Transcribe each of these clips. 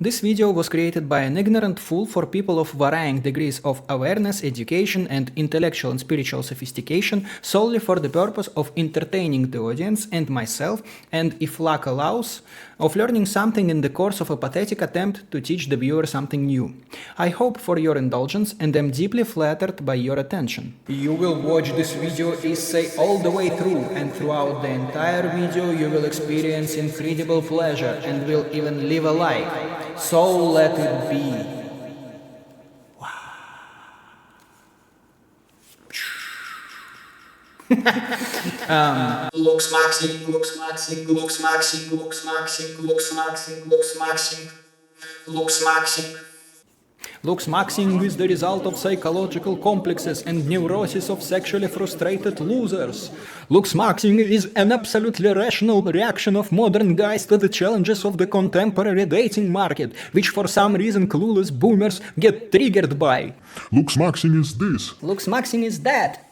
This video was created by an ignorant fool for people of varying degrees of awareness, education, and intellectual and spiritual sophistication solely for the purpose of entertaining the audience and myself, and if luck allows, of learning something in the course of a pathetic attempt to teach the viewer something new. I hope for your indulgence and am deeply flattered by your attention. You will watch this video essay all the way through, and throughout the entire video you will experience incredible pleasure and will even live a life. So let it be. Looksmaxxing, looksmaxxing, looksmaxxing, looksmaxxing, looksmaxxing, looksmaxxing, looksmaxxing. Looksmaxxing is the result of psychological complexes and neuroses of sexually frustrated losers. Looksmaxxing is an absolutely rational reaction of modern guys to the challenges of the contemporary dating market, which for some reason clueless boomers get triggered by. Looksmaxxing is this. Looksmaxxing is that.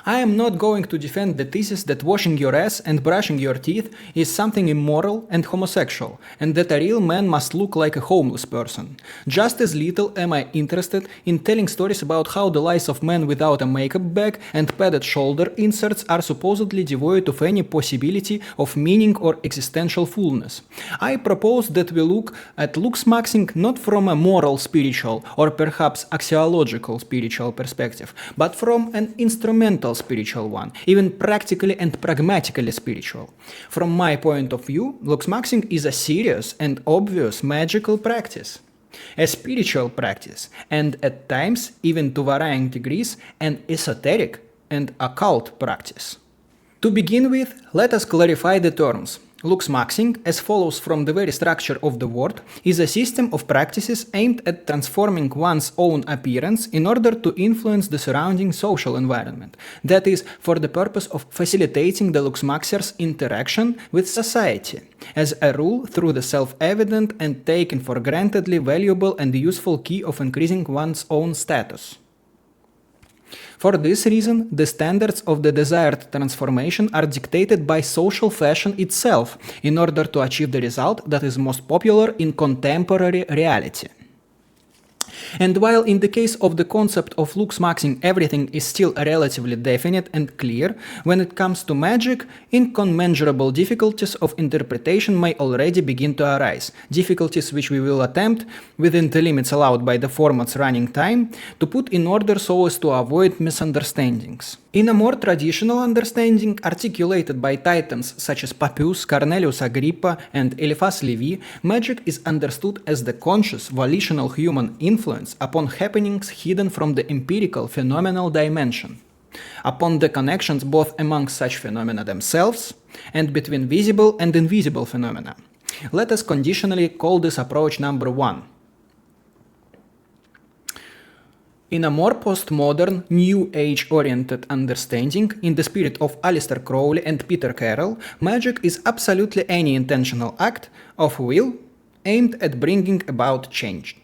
I am not going to defend the thesis that washing your ass and brushing your teeth is something immoral and homosexual, and that a real man must look like a homeless person. Just as little am I interested in telling stories about how the lives of men without a makeup bag and padded shoulder inserts are supposedly devoid of any possibility of meaning or existential fullness. I propose that we look at looksmaxxing not from a moral, spiritual, or perhaps axiological spiritual perspective, but from an instrumental spiritual one, even practically and pragmatically spiritual. From my point of view, looksmaxxing is a serious and obvious magical practice, a spiritual practice, and at times, even to varying degrees, an esoteric and occult practice. To begin with, let us clarify the terms. Looksmaxxing, as follows from the very structure of the word, is a system of practices aimed at transforming one's own appearance in order to influence the surrounding social environment. That is, for the purpose of facilitating the looksmaxxer's interaction with society, as a rule through the self-evident and taken for grantedly valuable and useful key of increasing one's own status. For this reason, the standards of the desired transformation are dictated by social fashion itself in order to achieve the result that is most popular in contemporary reality. And while in the case of the concept of looksmaxxing everything is still relatively definite and clear, when it comes to magic, incommensurable difficulties of interpretation may already begin to arise, difficulties which we will attempt, within the limits allowed by the format's running time, to put in order so as to avoid misunderstandings. In a more traditional understanding, articulated by titans such as Papius, Cornelius Agrippa, and Eliphas Levi, magic is understood as the conscious, volitional human influence upon happenings hidden from the empirical phenomenal dimension, upon the connections both among such phenomena themselves and between visible and invisible phenomena. Let us conditionally call this approach number 1. In a more postmodern, New Age-oriented understanding, in the spirit of Aleister Crowley and Peter Carroll, magic is absolutely any intentional act of will aimed at bringing about change.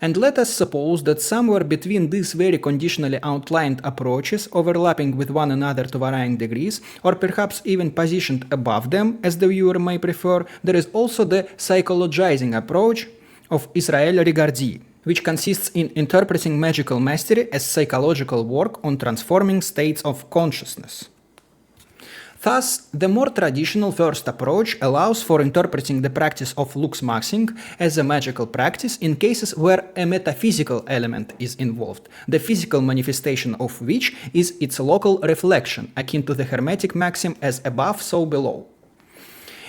And let us suppose that somewhere between these very conditionally outlined approaches, overlapping with one another to varying degrees, or perhaps even positioned above them, as the viewer may prefer, there is also the psychologizing approach of Israel Rigardi, which consists in interpreting magical mastery as psychological work on transforming states of consciousness. Thus, the more traditional first approach allows for interpreting the practice of looksmaxxing as a magical practice in cases where a metaphysical element is involved, the physical manifestation of which is its local reflection, akin to the Hermetic maxim as above, so below.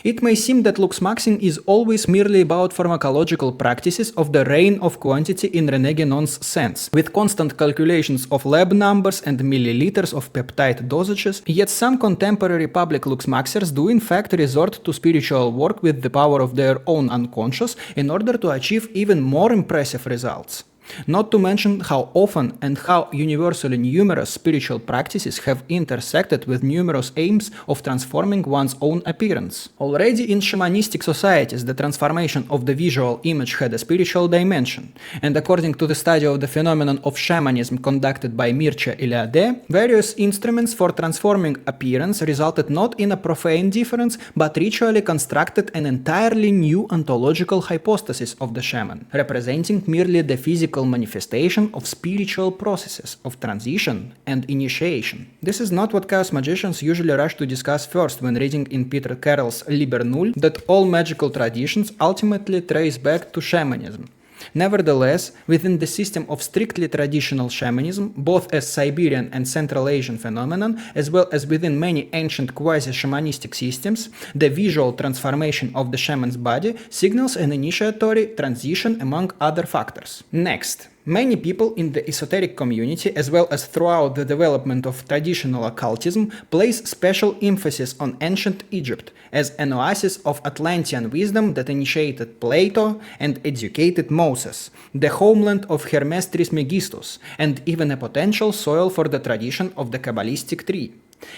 It may seem that looksmaxxing is always merely about pharmacological practices of the reign of quantity in René Guénon's sense, with constant calculations of lab numbers and milliliters of peptide dosages, yet some contemporary public looksmaxxers do in fact resort to spiritual work with the power of their own unconscious in order to achieve even more impressive results. Not to mention how often and how universally numerous spiritual practices have intersected with numerous aims of transforming one's own appearance. Already in shamanistic societies, the transformation of the visual image had a spiritual dimension, and according to the study of the phenomenon of shamanism conducted by Mircea Eliade, various instruments for transforming appearance resulted not in a profane difference, but ritually constructed an entirely new ontological hypostasis of the shaman, representing merely the physical manifestation of spiritual processes of transition and initiation. This is not what chaos magicians usually rush to discuss first when reading in Peter Carroll's Liber Null that all magical traditions ultimately trace back to shamanism. Nevertheless, within the system of strictly traditional shamanism, both as Siberian and Central Asian phenomenon, as well as within many ancient quasi-shamanistic systems, the visual transformation of the shaman's body signals an initiatory transition among other factors. Next, many people in the esoteric community, as well as throughout the development of traditional occultism, place special emphasis on ancient Egypt as an oasis of Atlantean wisdom that initiated Plato and educated Moses, the homeland of Hermes Trismegistus, and even a potential soil for the tradition of the Kabbalistic tree.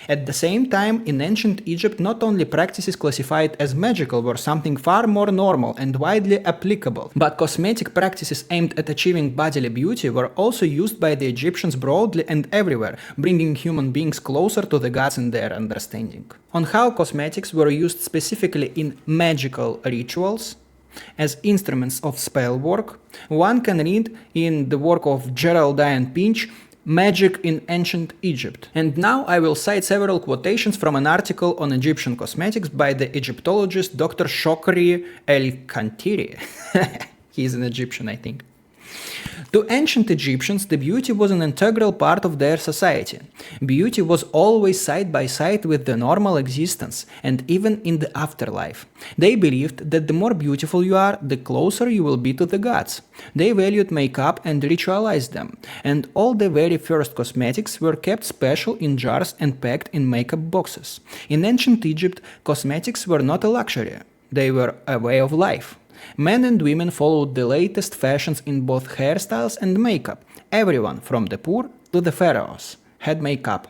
At the same time, in ancient Egypt, not only practices classified as magical were something far more normal and widely applicable, but cosmetic practices aimed at achieving bodily beauty were also used by the Egyptians broadly and everywhere, bringing human beings closer to the gods in their understanding. On how cosmetics were used specifically in magical rituals, as instruments of spell work, one can read in the work of Geraldine Pinch, Magic in Ancient Egypt. And now I will cite several quotations from an article on Egyptian cosmetics by the Egyptologist Dr. Shokri El-Kantiri. He is an Egyptian, I think. To ancient Egyptians, the beauty was an integral part of their society. Beauty was always side by side with the normal existence, and even in the afterlife. They believed that the more beautiful you are, the closer you will be to the gods. They valued makeup and ritualized them, and all the very first cosmetics were kept special in jars and packed in makeup boxes. In ancient Egypt, cosmetics were not a luxury, they were a way of life. Men and women followed the latest fashions in both hairstyles and makeup. Everyone, from the poor to the pharaohs, had makeup.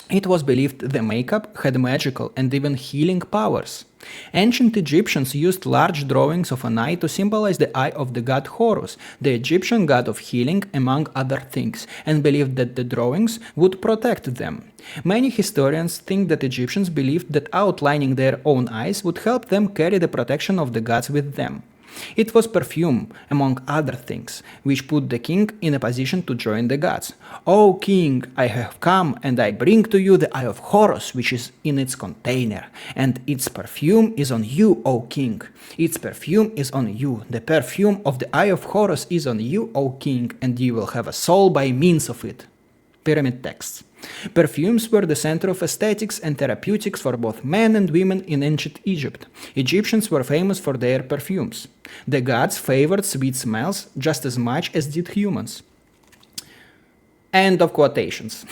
It was believed the makeup had magical and even healing powers. Ancient Egyptians used large drawings of an eye to symbolize the eye of the god Horus, the Egyptian god of healing, among other things, and believed that the drawings would protect them. Many historians think that Egyptians believed that outlining their own eyes would help them carry the protection of the gods with them. It was perfume, among other things, which put the king in a position to join the gods. "O king, I have come, and I bring to you the eye of Horus, which is in its container, and its perfume is on you, O king. Its perfume is on you. The perfume of the eye of Horus is on you, O king, and you will have a soul by means of it." Pyramid texts. Perfumes were the center of aesthetics and therapeutics for both men and women in ancient Egypt. Egyptians were famous for their perfumes. The gods favored sweet smells just as much as did humans. End of quotations.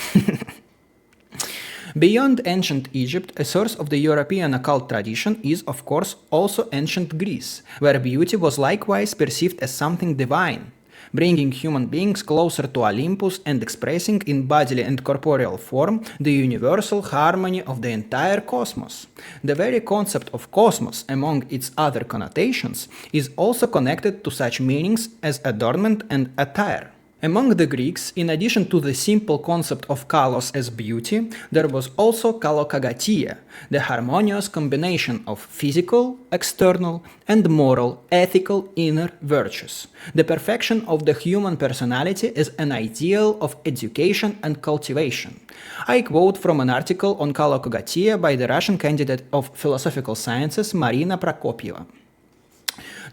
Beyond ancient Egypt, a source of the European occult tradition is, of course, also ancient Greece, where beauty was likewise perceived as something divine, bringing human beings closer to Olympus and expressing in bodily and corporeal form the universal harmony of the entire cosmos. The very concept of cosmos, among its other connotations, is also connected to such meanings as adornment and attire. Among the Greeks, in addition to the simple concept of kalos as beauty, there was also kalokagatia, the harmonious combination of physical, external, and moral, ethical inner virtues, the perfection of the human personality as an ideal of education and cultivation. I quote from an article on kalokagatia by the Russian candidate of philosophical sciences Marina Prokopieva.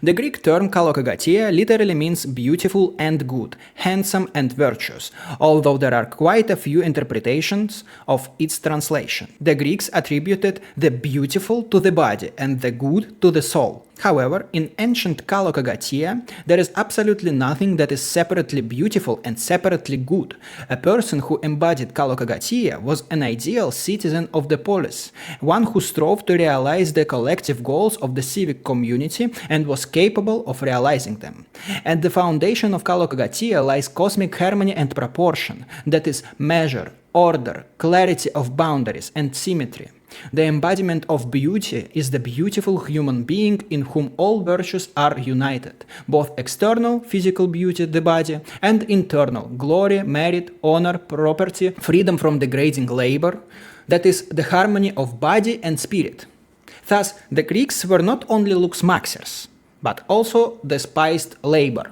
The Greek term kalokagatia literally means beautiful and good, handsome and virtuous, although there are quite a few interpretations of its translation. The Greeks attributed the beautiful to the body and the good to the soul. However, in ancient Kalokagatia, there is absolutely nothing that is separately beautiful and separately good. A person who embodied Kalokagatia was an ideal citizen of the polis, one who strove to realize the collective goals of the civic community and was capable of realizing them. At the foundation of Kalokagatia lies cosmic harmony and proportion, that is, measure, order, clarity of boundaries, and symmetry. The embodiment of beauty is the beautiful human being in whom all virtues are united, both external, physical beauty, the body, and internal, glory, merit, honor, property, freedom from degrading labor, that is, the harmony of body and spirit. Thus, the Greeks were not only looksmaxxers, but also despised labor.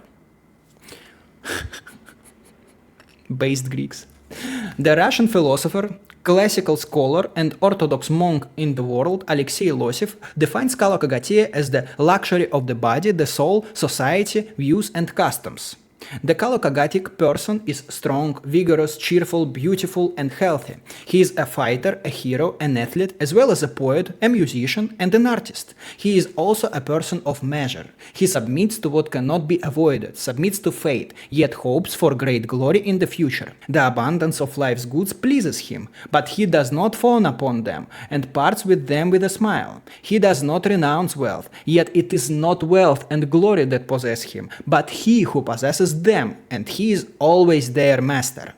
Based Greeks. The Russian philosopher, classical scholar and orthodox monk in the world, Alexei Lossev, defines Kalokagatia as the luxury of the body, the soul, society, views and customs. The Kalokagatic person is strong, vigorous, cheerful, beautiful and healthy. He is a fighter, a hero, an athlete, as well as a poet, a musician and an artist. He is also a person of measure. He submits to what cannot be avoided, submits to fate, yet hopes for great glory in the future. The abundance of life's goods pleases him, but he does not fawn upon them and parts with them with a smile. He does not renounce wealth, yet it is not wealth and glory that possess him, but he who possesses them, and he is always their master.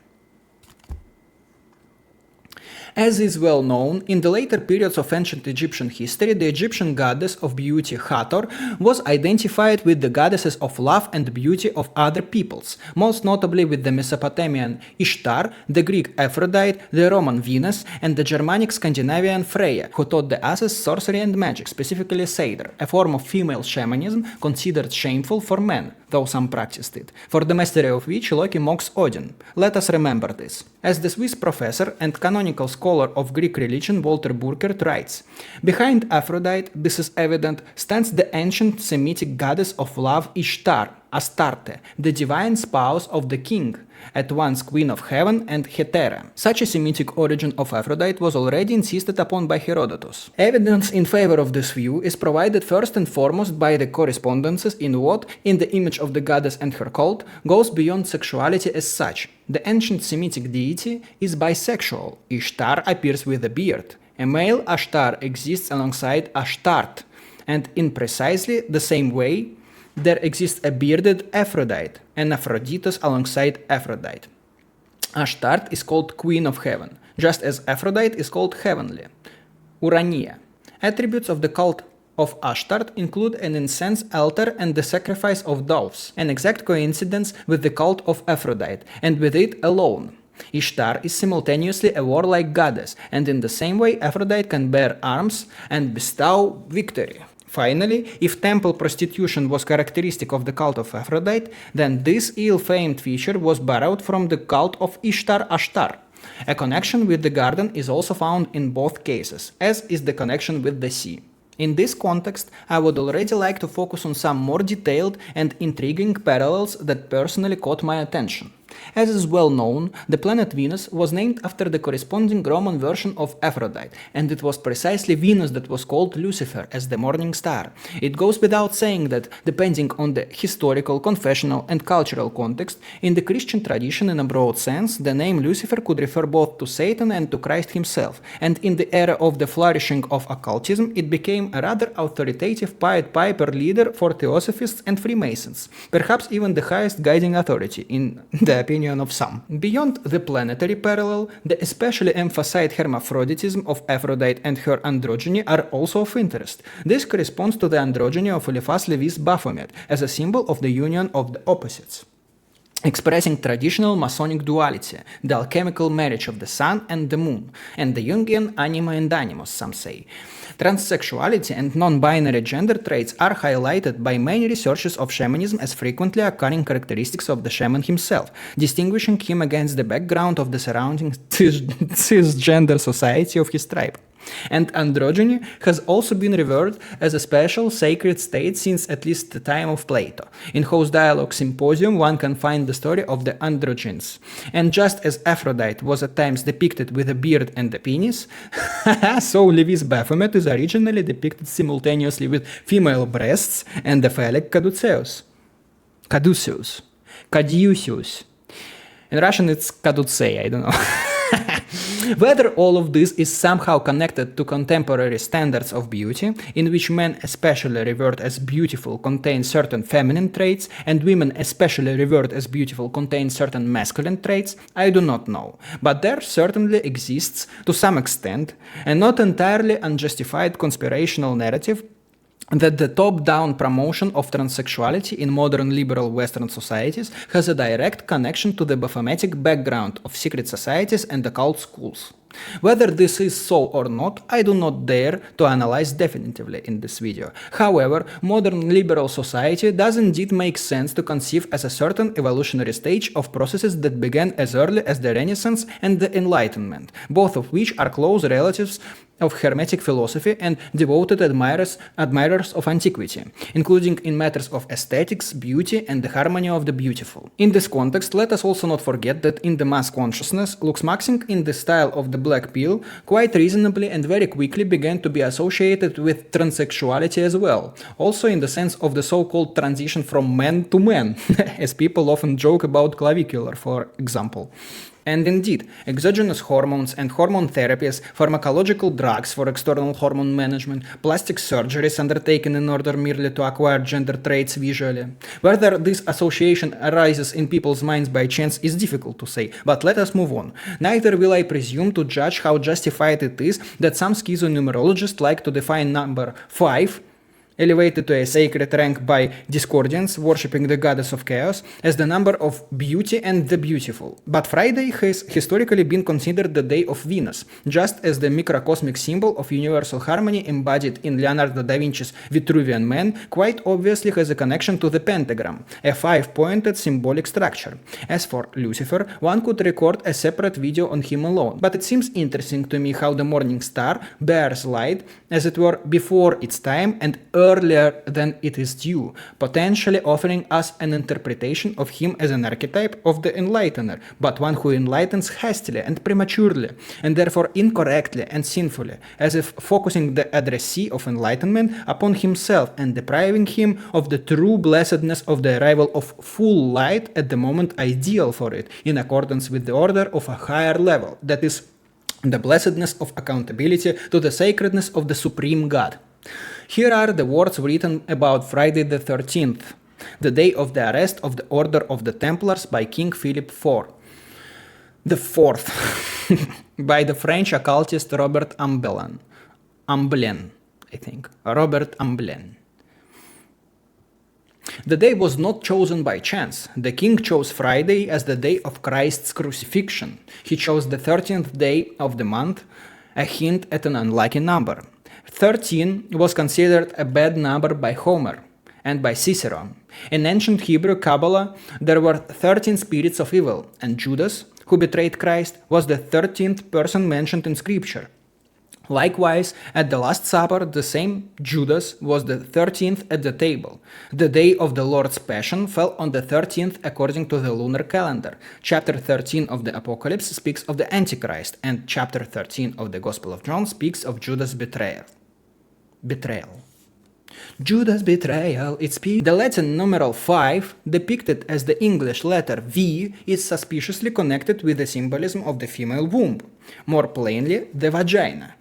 As is well known, in the later periods of ancient Egyptian history, the Egyptian goddess of beauty Hathor was identified with the goddesses of love and beauty of other peoples, most notably with the Mesopotamian Ishtar, the Greek Aphrodite, the Roman Venus, and the Germanic Scandinavian Freya, who taught the asses sorcery and magic, specifically Seder, a form of female shamanism considered shameful for men, though some practiced it, for the mastery of which Loki mocks Odin. Let us remember this. As the Swiss professor and canonical scholar of Greek religion Walter Burkert writes, behind Aphrodite, this is evident, stands the ancient Semitic goddess of love Ishtar, Astarte, the divine spouse of the king, at once queen of heaven and hetera. Such a Semitic origin of Aphrodite was already insisted upon by Herodotus. Evidence in favor of this view is provided first and foremost by the correspondences in what, in the image of the goddess and her cult, goes beyond sexuality as such. The ancient Semitic deity is bisexual. Ishtar appears with a beard. A male Ashtar exists alongside Ashtart, and in precisely the same way, there exists a bearded Aphrodite, an Aphroditus alongside Aphrodite. Ashtart is called Queen of Heaven, just as Aphrodite is called Heavenly, Urania. Attributes of the cult of Ashtart include an incense altar and the sacrifice of doves, an exact coincidence with the cult of Aphrodite, and with it alone. Ishtar is simultaneously a warlike goddess, and in the same way Aphrodite can bear arms and bestow victory. Finally, if temple prostitution was characteristic of the cult of Aphrodite, then this ill-famed feature was borrowed from the cult of Ishtar Ashtar. A connection with the garden is also found in both cases, as is the connection with the sea. In this context, I would already like to focus on some more detailed and intriguing parallels that personally caught my attention. As is well known, the planet Venus was named after the corresponding Roman version of Aphrodite, and it was precisely Venus that was called Lucifer as the morning star. It goes without saying that, depending on the historical, confessional, and cultural context, in the Christian tradition in a broad sense, the name Lucifer could refer both to Satan and to Christ himself, and in the era of the flourishing of occultism, it became a rather authoritative Pied Piper leader for theosophists and Freemasons, perhaps even the highest guiding authority, in the opinion of some. Beyond the planetary parallel, the especially emphasized hermaphroditism of Aphrodite and her androgyny are also of interest. This corresponds to the androgyny of Eliphas Levi's Baphomet as a symbol of the union of the opposites, expressing traditional Masonic duality, the alchemical marriage of the sun and the moon, and the Jungian anima and animus, some say. Transsexuality and non-binary gender traits are highlighted by many researchers of shamanism as frequently occurring characteristics of the shaman himself, distinguishing him against the background of the surrounding cisgender society of his tribe. And androgyny has also been revered as a special sacred state since at least the time of Plato, in whose dialogue Symposium one can find the story of the androgynes. And just as Aphrodite was at times depicted with a beard and a penis, so Levy's Baphomet is originally depicted simultaneously with female breasts and the phallic caduceus. Caduceus. In Russian it's caducei, I don't know. Whether all of this is somehow connected to contemporary standards of beauty, in which men especially revered as beautiful contain certain feminine traits, and women especially revered as beautiful contain certain masculine traits, I do not know. But there certainly exists, to some extent, a not entirely unjustified conspirational narrative that the top-down promotion of transsexuality in modern liberal Western societies has a direct connection to the baphometic background of secret societies and occult schools. Whether this is so or not, I do not dare to analyze definitively in this video. However, modern liberal society does indeed make sense to conceive as a certain evolutionary stage of processes that began as early as the Renaissance and the Enlightenment, both of which are close relatives of Hermetic philosophy and devoted admirers of antiquity, including in matters of aesthetics, beauty, and the harmony of the beautiful. In this context, let us also not forget that in the mass consciousness, looksmaxxing in the style of the black pill quite reasonably and very quickly began to be associated with transsexuality as well, also in the sense of the so-called transition from man to man, as people often joke about clavicular, for example. And indeed, exogenous hormones and hormone therapies, pharmacological drugs for external hormone management, plastic surgeries undertaken in order merely to acquire gender traits visually. Whether this association arises in people's minds by chance is difficult to say, but let us move on. Neither will I presume to judge how justified it is that some schizo-numerologists like to define number 5, elevated to a sacred rank by discordians worshipping the goddess of chaos, as the number of beauty and the beautiful. But Friday has historically been considered the day of Venus, just as the microcosmic symbol of universal harmony embodied in Leonardo da Vinci's Vitruvian Man quite obviously has a connection to the pentagram, a 5-pointed symbolic structure. As for Lucifer, one could record a separate video on him alone, but it seems interesting to me how the morning star bears light, as it were, before its time and earlier than it is due, potentially offering us an interpretation of him as an archetype of the enlightener, but one who enlightens hastily and prematurely, and therefore incorrectly and sinfully, as if focusing the addressee of enlightenment upon himself and depriving him of the true blessedness of the arrival of full light at the moment ideal for it, in accordance with the order of a higher level, that is, the blessedness of accountability to the sacredness of the Supreme God. Here are the words written about Friday the 13th, the day of the arrest of the Order of the Templars by King Philip IV. The fourth, by the French occultist Robert Ambelen, I think, Robert Ambelen. The day was not chosen by chance. The king chose Friday as the day of Christ's crucifixion. He chose the 13th day of the month, a hint at an unlucky number. 13 was considered a bad number by Homer and by Cicero. In ancient Hebrew Kabbalah, there were 13 spirits of evil, and Judas, who betrayed Christ, was the 13th person mentioned in Scripture. Likewise, at the Last Supper, the same Judas was the 13th at the table. The day of the Lord's Passion fell on the 13th according to the lunar calendar. Chapter 13 of the Apocalypse speaks of the Antichrist, and chapter 13 of the Gospel of John speaks of Judas' betrayal. Judas' betrayal, the Latin numeral 5, depicted as the English letter V, is suspiciously connected with the symbolism of the female womb, more plainly, the vagina,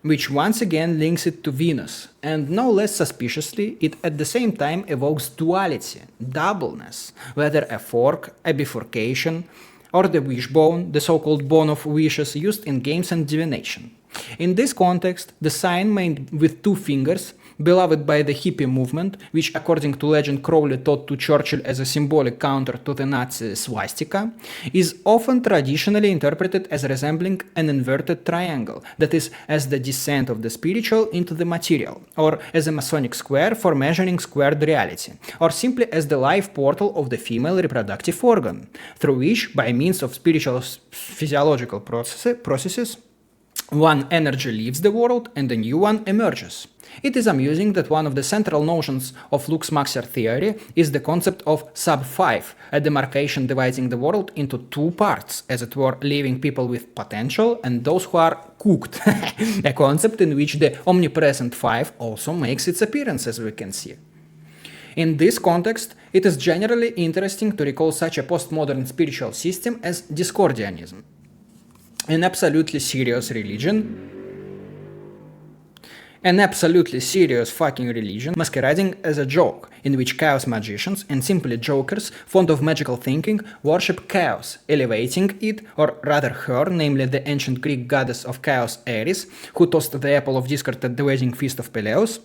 which once again links it to Venus, and no less suspiciously, it at the same time evokes duality, doubleness, whether a fork, a bifurcation, or the wishbone, the so-called bone of wishes used in games and divination. In this context, the sign made with 2 fingers, beloved by the hippie movement, which according to legend Crowley taught to Churchill as a symbolic counter to the Nazi swastika, is often traditionally interpreted as resembling an inverted triangle, that is, as the descent of the spiritual into the material, or as a Masonic square for measuring squared reality, or simply as the life portal of the female reproductive organ, through which, by means of spiritual physiological processes, One energy leaves the world and a new one emerges. It is amusing that one of the central notions of looksmaxxing theory is the concept of sub-5, a demarcation dividing the world into two parts, as it were, leaving people with potential and those who are cooked, a concept in which the omnipresent 5 also makes its appearance, as we can see. In this context, it is generally interesting to recall such a postmodern spiritual system as Discordianism, an absolutely serious fucking religion masquerading as a joke, in which chaos magicians and simply jokers fond of magical thinking worship chaos, elevating it, or rather her, namely the ancient Greek goddess of chaos Ares, who tossed the apple of discord at the wedding feast of Peleus,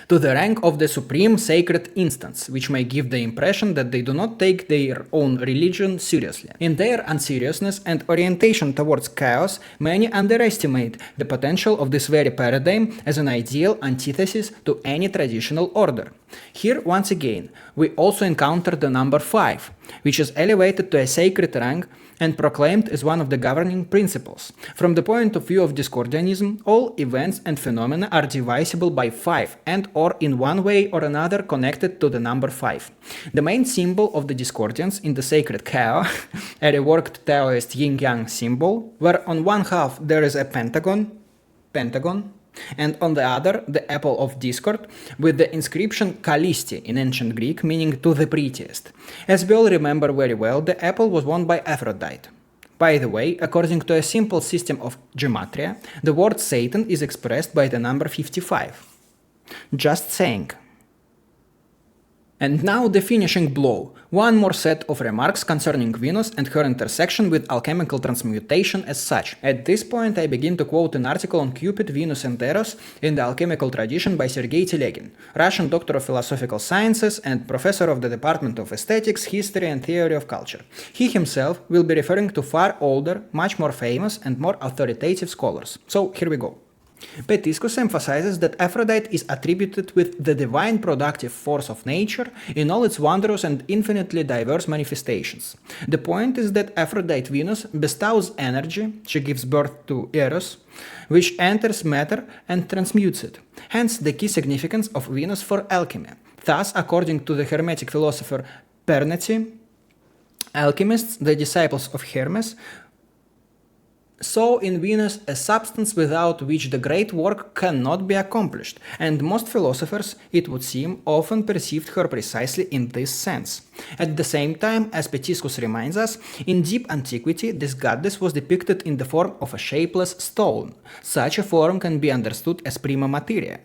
to the rank of the supreme sacred instance, which may give the impression that they do not take their own religion seriously. In their unseriousness and orientation towards chaos, many underestimate the potential of this very paradigm as an ideal antithesis to any traditional order. Here, once again, we also encounter the number 5, which is elevated to a sacred rank and proclaimed as one of the governing principles. From the point of view of Discordianism, all events and phenomena are divisible by 5 and or in one way or another connected to the number 5. The main symbol of the Discordians in the sacred cow, a reworked Taoist yin-yang symbol, where on one half there is a pentagon, and on the other the apple of discord, with the inscription Kallisti in ancient Greek, meaning to the prettiest. As we all remember very well, the apple was won by Aphrodite. By the way, according to a simple system of gematria, the word Satan is expressed by the number 55. Just saying. And now the finishing blow, one more set of remarks concerning Venus and her intersection with alchemical transmutation as such. At this point I begin to quote an article on Cupid, Venus and Eros in the alchemical tradition by Sergei Telegin, Russian doctor of philosophical sciences and professor of the Department of Aesthetics, History and Theory of Culture. He himself will be referring to far older, much more famous and more authoritative scholars. So here we go. Petiscus emphasizes that Aphrodite is attributed with the divine productive force of nature in all its wondrous and infinitely diverse manifestations. The point is that Aphrodite Venus bestows energy, she gives birth to Eros, which enters matter and transmutes it. Hence the key significance of Venus for alchemy. Thus, according to the Hermetic philosopher Pernety, alchemists, the disciples of Hermes, saw in Venus a substance without which the great work cannot be accomplished, and most philosophers, it would seem, often perceived her precisely in this sense. At the same time, as Petiscus reminds us, in deep antiquity this goddess was depicted in the form of a shapeless stone. Such a form can be understood as prima materia.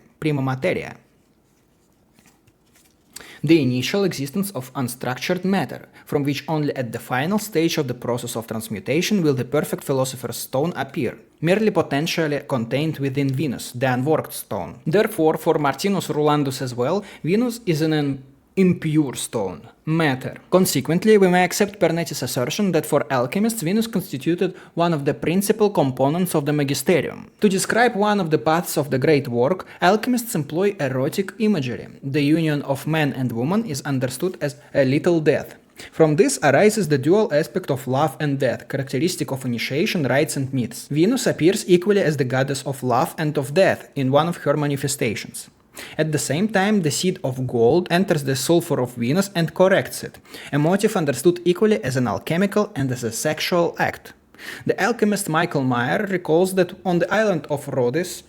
The initial existence of unstructured matter, from which only at the final stage of the process of transmutation will the perfect philosopher's stone appear, merely potentially contained within Venus, the unworked stone. Therefore, for Martinus Rulandus as well, Venus is an impure stone, matter. Consequently, we may accept Pernety's assertion that for alchemists Venus constituted one of the principal components of the magisterium. To describe one of the paths of the great work, alchemists employ erotic imagery. The union of man and woman is understood as a little death. From this arises the dual aspect of love and death, characteristic of initiation, rites and myths. Venus appears equally as the goddess of love and of death in one of her manifestations. At the same time, the seed of gold enters the sulfur of Venus and corrects it, a motive understood equally as an alchemical and as a sexual act. The alchemist Michael Meyer recalls that on the island of Rhodes,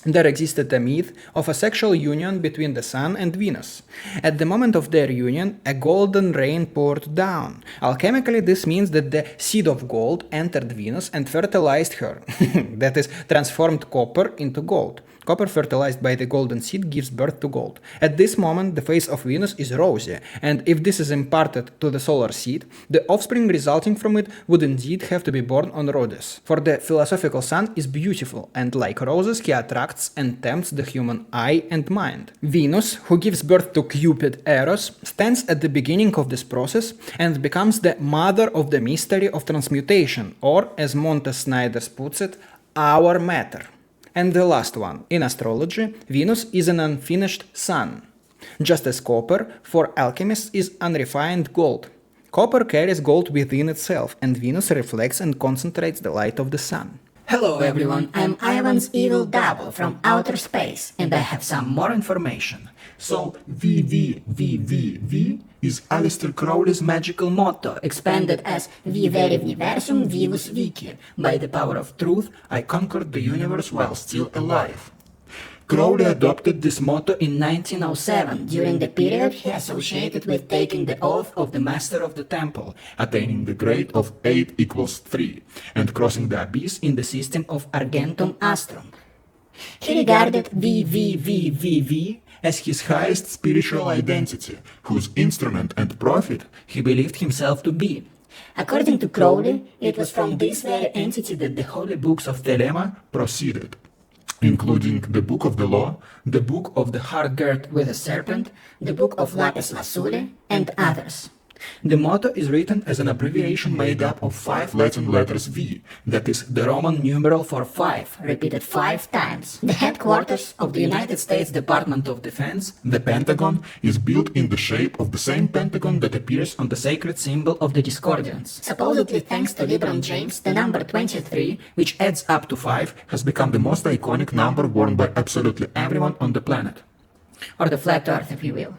there existed a myth of a sexual union between the Sun and Venus. At the moment of their union, a golden rain poured down. Alchemically, this means that the seed of gold entered Venus and fertilized her, that is, transformed copper into gold. Copper fertilized by the golden seed gives birth to gold. At this moment, the face of Venus is rosy, and if this is imparted to the solar seed, the offspring resulting from it would indeed have to be born on Rhodes. For the philosophical Sun is beautiful, and like roses, he attracts and tempts the human eye and mind. Venus, who gives birth to Cupid Eros, stands at the beginning of this process and becomes the mother of the mystery of transmutation, or, as Montes Snyders puts it, our matter. And the last one. In astrology, Venus is an unfinished sun, just as copper, for alchemists, is unrefined gold. Copper carries gold within itself, and Venus reflects and concentrates the light of the sun. Hello everyone, I'm Ivan's evil double from outer space, and I have some more information. So VVVVV is Aleister Crowley's magical motto, Expanded as Vivere Universum Vivus Vici. by the power of truth, I conquered the universe while still alive. Crowley adopted this motto in 1907 During the period he associated with taking the oath of the Master of the Temple, attaining the grade of 8 equals 3, and crossing the abyss in the system of Argentum Astrum. He regarded VVVVV as his highest spiritual identity, whose instrument and prophet he believed himself to be. According to Crowley, it was from this very entity that the holy Books of Thelema proceeded, including the Book of the Law, the Book of the Heart Girt with a serpent, the book of Lapis Lazuli, and others. The motto is written as an abbreviation made up of 5 Latin letters V, that is the Roman numeral for 5, repeated 5 times. The headquarters of the United States Department of Defense, the Pentagon, is built in the shape of the same pentagon that appears on the sacred symbol of the Discordians. Supposedly thanks to LeBron James, the number 23, which adds up to 5, has become the most iconic number worn by absolutely everyone on the planet. Or the flat earth, if you will.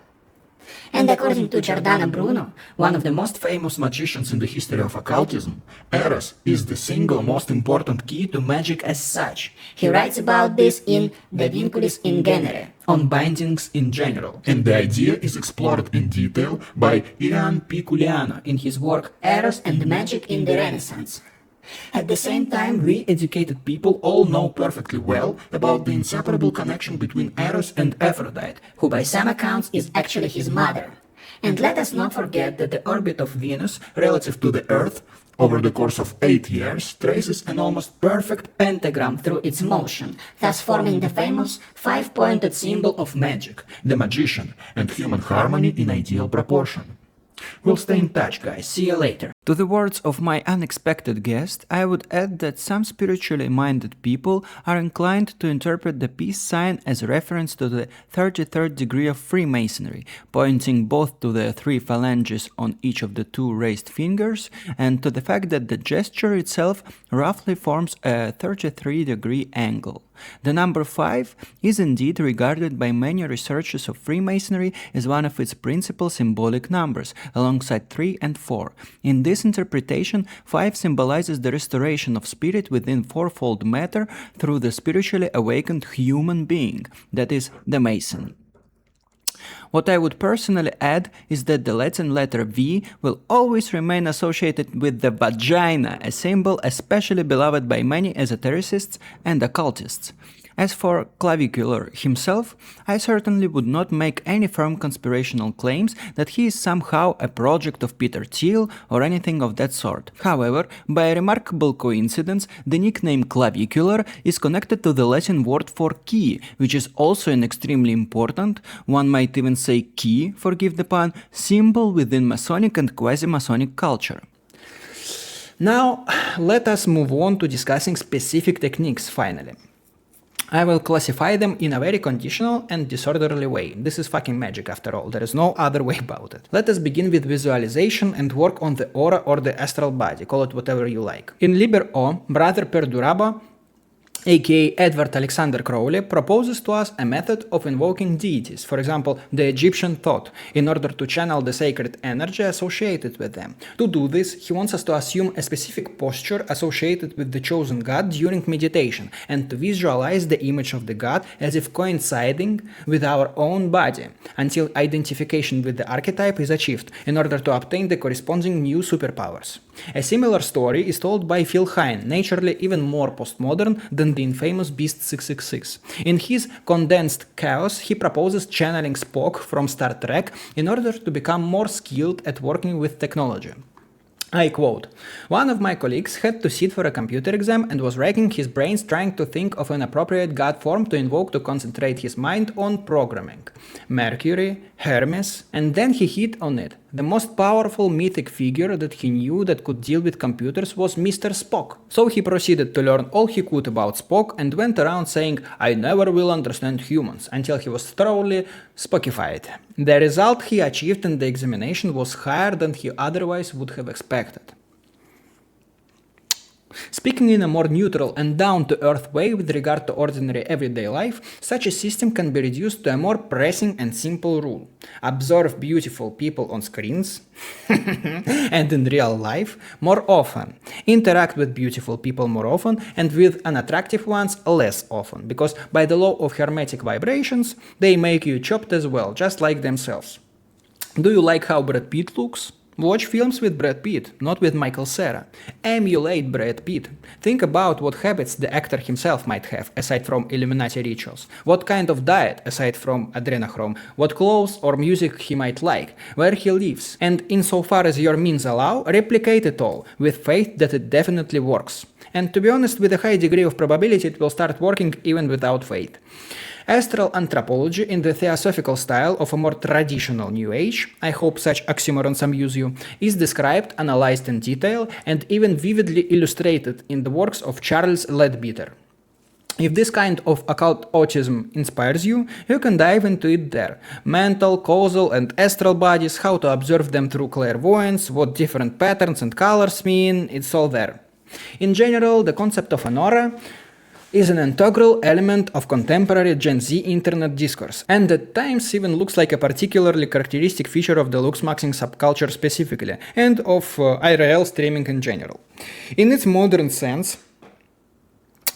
And according to Giordano Bruno, one of the most famous magicians in the history of occultism, Eros is the single most important key to magic as such. He writes about this in De Vinculis in Genere, on bindings in general, and the idea is explored in detail by Ian P. Culiano in his work Eros and Magic in the Renaissance. At the same time, we educated people all know perfectly well about the inseparable connection between Eros and Aphrodite, who by some accounts is actually his mother. And let us not forget that the orbit of Venus relative to the Earth over the course of 8 years traces an almost perfect pentagram through its motion, thus forming the famous 5-pointed symbol of magic, the magician, and human harmony in ideal proportion. We'll stay in touch, guys. See you later. To the words of my unexpected guest, I would add that some spiritually minded people are inclined to interpret the peace sign as a reference to the 33rd degree of Freemasonry, pointing both to the 3 phalanges on each of the 2 raised fingers and to the fact that the gesture itself roughly forms a 33-degree angle. The number 5 is indeed regarded by many researchers of Freemasonry as one of its principal symbolic numbers, alongside 3 and 4. In this interpretation, 5 symbolizes the restoration of spirit within fourfold matter through the spiritually awakened human being, that is, the Mason. What I would personally add is that the Latin letter V will always remain associated with the vagina, a symbol especially beloved by many esotericists and occultists. As for clavicular himself, I certainly would not make any firm conspirational claims that he is somehow a project of Peter Thiel or anything of that sort. However, by a remarkable coincidence, the nickname clavicular is connected to the Latin word for key, which is also an extremely important, one might even say key, forgive the pun, symbol within Masonic and quasi-Masonic culture. Now, let us move on to discussing specific techniques finally. I will classify them in a very conditional and disorderly way. This is fucking magic after all, there is no other way about it. Let us begin with visualization and work on the aura or the astral body, call it whatever you like. In Liber O, Brother Perdurabo, aka Edward Alexander Crowley, proposes to us a method of invoking deities, for example, the Egyptian thought, in order to channel the sacred energy associated with them. To do this, he wants us to assume a specific posture associated with the chosen god during meditation, and to visualize the image of the god as if coinciding with our own body, until identification with the archetype is achieved, in order to obtain the corresponding new superpowers. A similar story is told by Phil Hine, naturally even more postmodern than the infamous Beast 666. In his Condensed Chaos, he proposes channeling Spock from Star Trek in order to become more skilled at working with technology. I quote, "One of my colleagues had to sit for a computer exam and was racking his brains trying to think of an appropriate god form to invoke to concentrate his mind on programming. Mercury, Hermes, and then he hit on it. The most powerful mythic figure that he knew that could deal with computers was Mr. Spock. So he proceeded to learn all he could about Spock and went around saying, 'I never will understand humans,' until he was thoroughly Spockified. The result he achieved in the examination was higher than he otherwise would have expected." Speaking in a more neutral and down-to-earth way with regard to ordinary everyday life, such a system can be reduced to a more pressing and simple rule. Observe beautiful people on screens and in real life more often. Interact with beautiful people more often and with unattractive ones less often, because by the law of Hermetic vibrations, they make you chopped as well, just like themselves. Do you like how Brad Pitt looks? Watch films with Brad Pitt, not with Michael Cera. Emulate Brad Pitt. Think about what habits the actor himself might have, aside from Illuminati rituals. What kind of diet, aside from adrenochrome. What clothes or music he might like. Where he lives. And insofar as your means allow, replicate it all, with faith that it definitely works. And to be honest, with a high degree of probability it will start working even without faith. Astral anthropology in the theosophical style of a more traditional New Age, I hope such oxymorons amuse you, is described, analyzed in detail, and even vividly illustrated in the works of Charles Leadbeater. If this kind of occult autism inspires you, you can dive into it there. Mental, causal, and astral bodies, how to observe them through clairvoyance, what different patterns and colors mean, it's all there. In general, the concept of an aura is an integral element of contemporary Gen Z internet discourse, and at times even looks like a particularly characteristic feature of the looksmaxxing subculture specifically, and of IRL streaming in general. In its modern sense,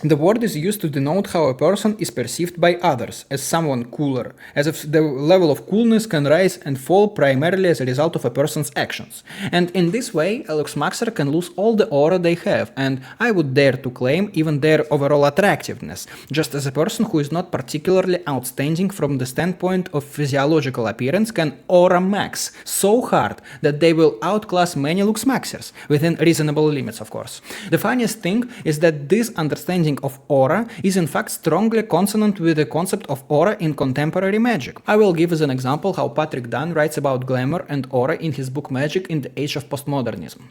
the word is used to denote how a person is perceived by others as someone cooler, as if the level of coolness can rise and fall primarily as a result of a person's actions. And in this way, a looksmaxxer can lose all the aura they have, and I would dare to claim even their overall attractiveness, just as a person who is not particularly outstanding from the standpoint of physiological appearance can auramaxx so hard that they will outclass many looksmaxxers, within reasonable limits of course. The funniest thing is that this understanding of aura is in fact strongly consonant with the concept of aura in contemporary magic. I will give as an example how Patrick Dunn writes about glamour and aura in his book Magic in the Age of Postmodernism.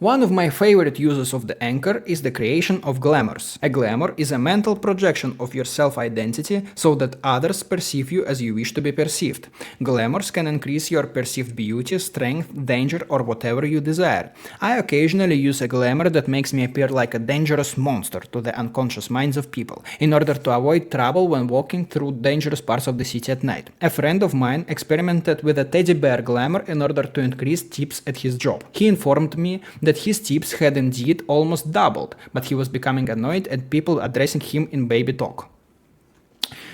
One of my favorite uses of the anchor is the creation of glamours. A glamour is a mental projection of your self-identity so that others perceive you as you wish to be perceived. Glamours can increase your perceived beauty, strength, danger, or whatever you desire. I occasionally use a glamour that makes me appear like a dangerous monster to the unconscious minds of people, in order to avoid trouble when walking through dangerous parts of the city at night. A friend of mine experimented with a teddy bear glamour in order to increase tips at his job. He informed me that his tips had indeed almost doubled, but he was becoming annoyed at people addressing him in baby talk.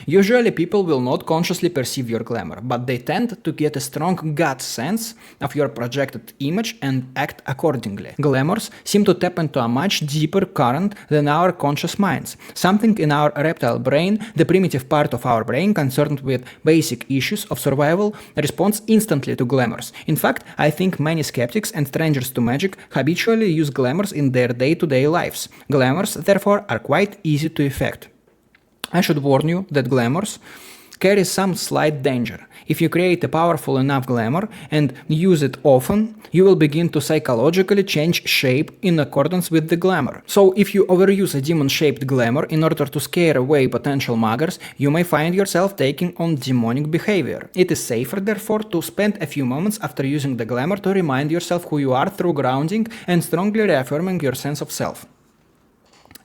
Usually people will not consciously perceive your glamour, but they tend to get a strong gut sense of your projected image and act accordingly. Glamours seem to tap into a much deeper current than our conscious minds. Something in our reptile brain, the primitive part of our brain concerned with basic issues of survival, responds instantly to glamours. In fact, I think many skeptics and strangers to magic habitually use glamours in their day-to-day lives. Glamours, therefore, are quite easy to effect. I should warn you that glamours carry some slight danger. If you create a powerful enough glamour and use it often, you will begin to psychologically change shape in accordance with the glamour. So if you overuse a demon-shaped glamour in order to scare away potential muggers, you may find yourself taking on demonic behavior. It is safer, therefore, to spend a few moments after using the glamour to remind yourself who you are through grounding and strongly reaffirming your sense of self.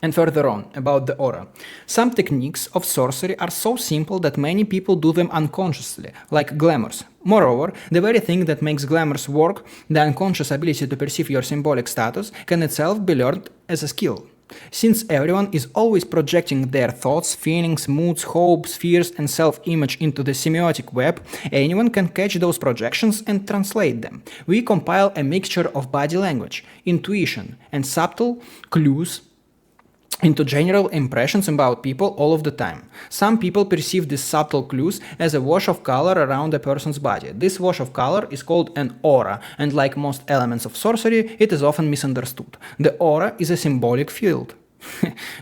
And further on, about the aura. Some techniques of sorcery are so simple that many people do them unconsciously, like glamours. Moreover, the very thing that makes glamours work, the unconscious ability to perceive your symbolic status, can itself be learned as a skill. Since everyone is always projecting their thoughts, feelings, moods, hopes, fears, and self-image into the semiotic web, anyone can catch those projections and translate them. We compile a mixture of body language, intuition, and subtle clues into general impressions about people all of the time. Some people perceive these subtle clues as a wash of color around a person's body. This wash of color is called an aura, and like most elements of sorcery, it is often misunderstood. The aura is a symbolic field.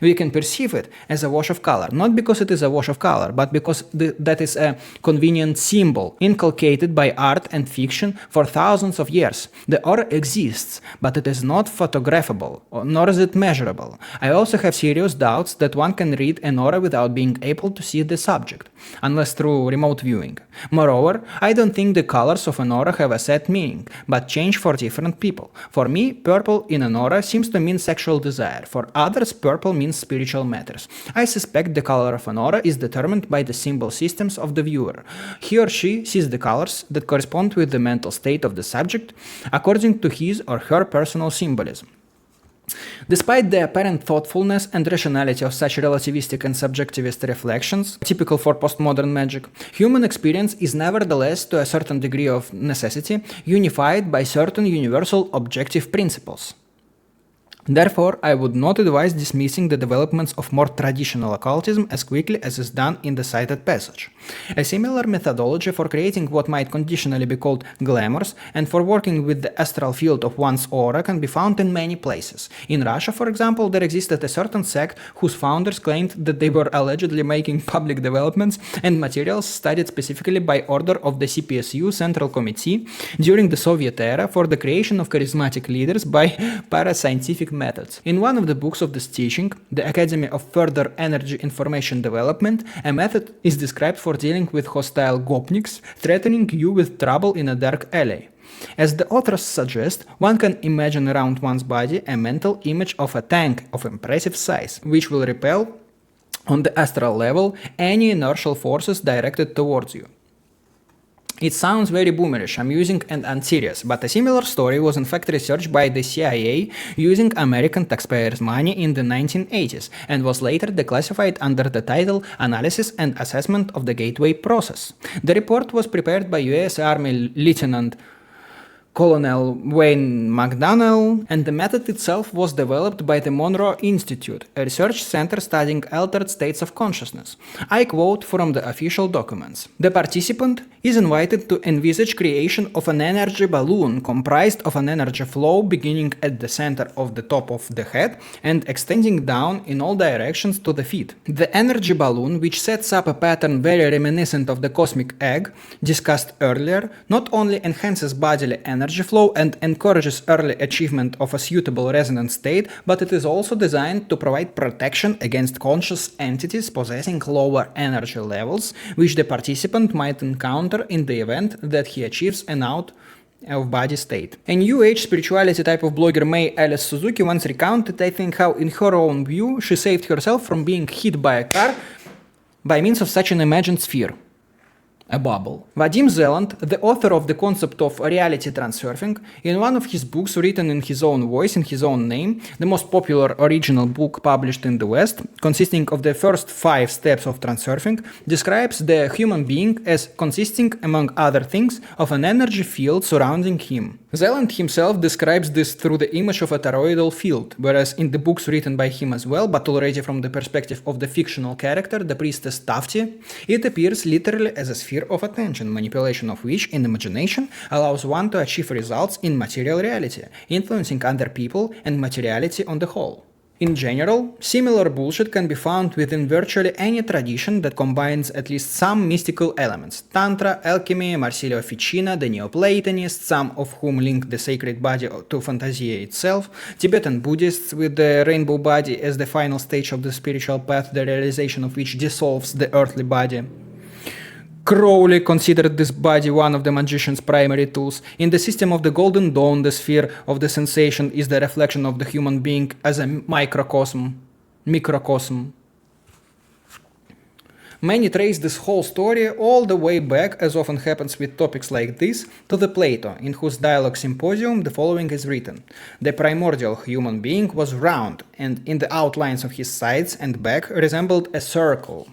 We can perceive it as a wash of color, not because it is a wash of color, but because that is a convenient symbol inculcated by art and fiction for thousands of years. The aura exists, but it is not photographable, nor is it measurable. I also have serious doubts that one can read an aura without being able to see the subject, unless through remote viewing. Moreover, I don't think the colors of an aura have a set meaning, but change for different people. For me, purple in an aura seems to mean sexual desire. For others, purple means spiritual matters. I suspect the color of an aura is determined by the symbol systems of the viewer. He or she sees the colors that correspond with the mental state of the subject according to his or her personal symbolism. Despite the apparent thoughtfulness and rationality of such relativistic and subjectivist reflections, typical for postmodern magic, human experience is nevertheless, to a certain degree of necessity, unified by certain universal objective principles. Therefore, I would not advise dismissing the developments of more traditional occultism as quickly as is done in the cited passage. A similar methodology for creating what might conditionally be called glamours and for working with the astral field of one's aura can be found in many places. In Russia, for example, there existed a certain sect whose founders claimed that they were allegedly making public developments and materials studied specifically by order of the CPSU Central Committee during the Soviet era for the creation of charismatic leaders by parascientific methods. In one of the books of this teaching, the Academy of Further Energy Information Development, a method is described for dealing with hostile gopniks threatening you with trouble in a dark alley. As the authors suggest, one can imagine around one's body a mental image of a tank of impressive size, which will repel, on the astral level, any inertial forces directed towards you. It sounds very boomerish, amusing and unserious, but a similar story was in fact researched by the CIA using American taxpayers' money in the 1980s and was later declassified under the title Analysis and Assessment of the Gateway Process. The report was prepared by US Army Lieutenant Colonel Wayne McDonnell, and the method itself was developed by the Monroe Institute, a research center studying altered states of consciousness. I quote from the official documents. The participant is invited to envisage creation of an energy balloon comprised of an energy flow beginning at the center of the top of the head and extending down in all directions to the feet. The energy balloon, which sets up a pattern very reminiscent of the cosmic egg discussed earlier, not only enhances bodily energy flow and encourages early achievement of a suitable resonant state, but it is also designed to provide protection against conscious entities possessing lower energy levels, which the participant might encounter in the event that he achieves an out-of-body state. A New Age spirituality type of blogger May Alice Suzuki once recounted, I think, how in her own view she saved herself from being hit by a car by means of such an imagined sphere. A bubble. Vadim Zeland, the author of the concept of reality transurfing, in one of his books written in his own voice, in his own name, the most popular original book published in the West, consisting of the first 5 steps of transurfing, describes the human being as consisting, among other things, of an energy field surrounding him. Zeland himself describes this through the image of a toroidal field, whereas in the books written by him as well, but already from the perspective of the fictional character, the priestess Tafti, it appears literally as a sphere of attention, manipulation of which in imagination allows one to achieve results in material reality, influencing other people and materiality on the whole. In general, similar bullshit can be found within virtually any tradition that combines at least some mystical elements: Tantra, alchemy, Marsilio Ficina, the Neoplatonists, some of whom link the sacred body to fantasia itself, Tibetan Buddhists with the rainbow body as the final stage of the spiritual path, the realization of which dissolves the earthly body. Crowley considered this body one of the magician's primary tools. In the system of the Golden Dawn, the sphere of the sensation is the reflection of the human being as a microcosm. Many trace this whole story all the way back, as often happens with topics like this, to the Plato, in whose dialogue symposium the following is written. The primordial human being was round, and in the outlines of his sides and back resembled a circle.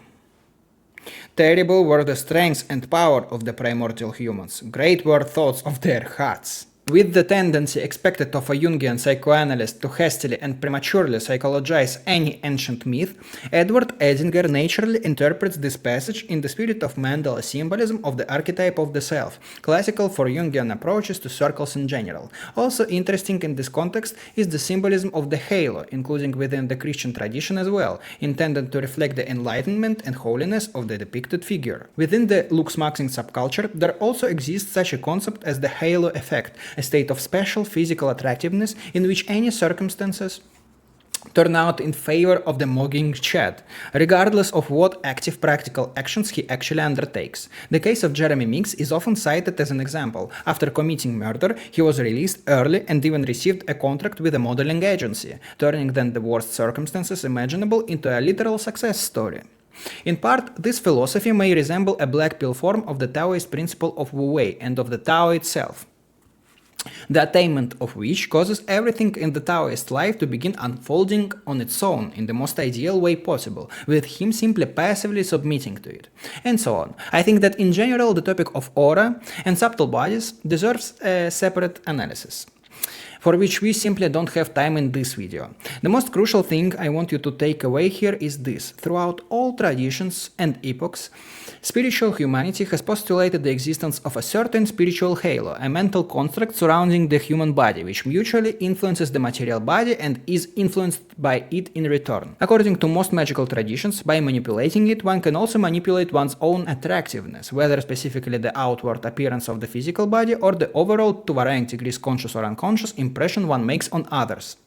Terrible were the strength and power of the primordial humans. Great were thoughts of their hearts. With the tendency expected of a Jungian psychoanalyst to hastily and prematurely psychologize any ancient myth, Edward Edinger naturally interprets this passage in the spirit of Mendel's symbolism of the archetype of the self, classical for Jungian approaches to circles in general. Also interesting in this context is the symbolism of the halo, including within the Christian tradition as well, intended to reflect the enlightenment and holiness of the depicted figure. Within the looksmaxxing subculture, there also exists such a concept as the halo effect, a state of special physical attractiveness in which any circumstances turn out in favor of the mogging Chad, regardless of what active practical actions he actually undertakes. The case of Jeremy Meeks is often cited as an example. After committing murder, he was released early and even received a contract with a modeling agency, turning then the worst circumstances imaginable into a literal success story. In part, this philosophy may resemble a blackpill form of the Taoist principle of Wu Wei and of the Tao itself, the attainment of which causes everything in the Taoist life to begin unfolding on its own in the most ideal way possible, with him simply passively submitting to it, and so on. I think that in general the topic of aura and subtle bodies deserves a separate analysis, for which we simply don't have time in this video. The most crucial thing I want you to take away here is this: throughout all traditions and epochs, spiritual humanity has postulated the existence of a certain spiritual halo, a mental construct surrounding the human body, which mutually influences the material body and is influenced by it in return. According to most magical traditions, by manipulating it, one can also manipulate one's own attractiveness, whether specifically the outward appearance of the physical body or the overall, to varying degrees conscious or unconscious, impression one makes on others.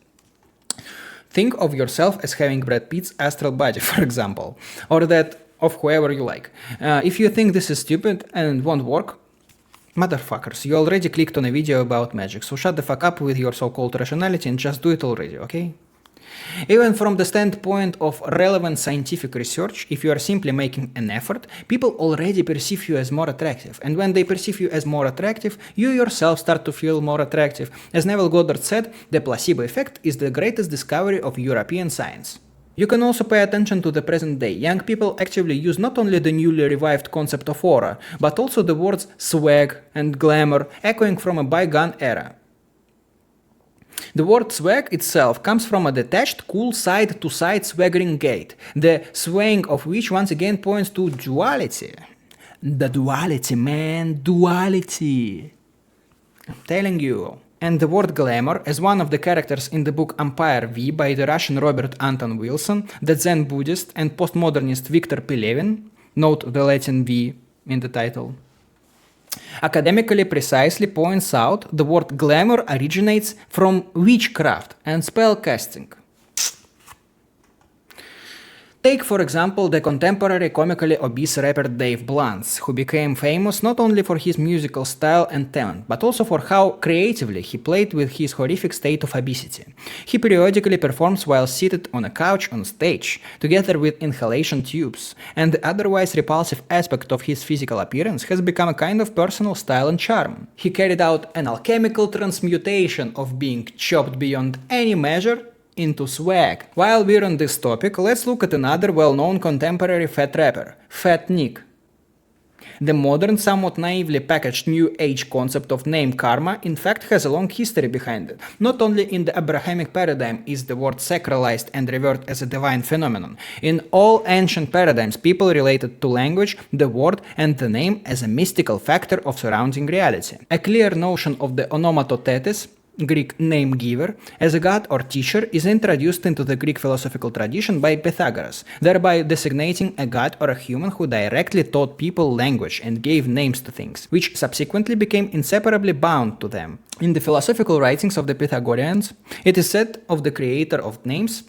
Think of yourself as having Brad Pitt's astral body, for example, or that of whoever you like. If you think this is stupid and won't work, motherfuckers, you already clicked on a video about magic, so shut the fuck up with your so-called rationality and just do it already, okay? Even from the standpoint of relevant scientific research, if you are simply making an effort, people already perceive you as more attractive, and when they perceive you as more attractive, you yourself start to feel more attractive. As Neville Goddard said, the placebo effect is the greatest discovery of European science. You can also pay attention to the present day. Young people actively use not only the newly revived concept of aura, but also the words swag and glamour, echoing from a bygone era. The word swag itself comes from a detached, cool side-to-side swaggering gait, the swaying of which once again points to duality. The duality, man, duality. I'm telling you. And the word glamour, as one of the characters in the book Empire V by the Russian Robert Anton Wilson, the Zen Buddhist and postmodernist Viktor Pelevin, note the Latin V in the title, academically precisely points out the word glamour originates from witchcraft and spellcasting. Take, for example, the contemporary comically obese rapper Dave Blunts, who became famous not only for his musical style and talent, but also for how creatively he played with his horrific state of obesity. He periodically performs while seated on a couch on stage, together with inhalation tubes, and the otherwise repulsive aspect of his physical appearance has become a kind of personal style and charm. He carried out an alchemical transmutation of being chopped beyond any measure into swag. While we're on this topic, let's look at another well-known contemporary fat rapper, Fat Nick. The modern, somewhat naively packaged New Age concept of name karma in fact has a long history behind it. Not only in the Abrahamic paradigm is the word sacralized and revered as a divine phenomenon. In all ancient paradigms, people related to language, the word, and the name as a mystical factor of surrounding reality. A clear notion of the onomatothetis, Greek name giver, as a god or teacher is introduced into the Greek philosophical tradition by Pythagoras, thereby designating a god or a human who directly taught people language and gave names to things, which subsequently became inseparably bound to them. In the philosophical writings of the Pythagoreans, it is said of the creator of names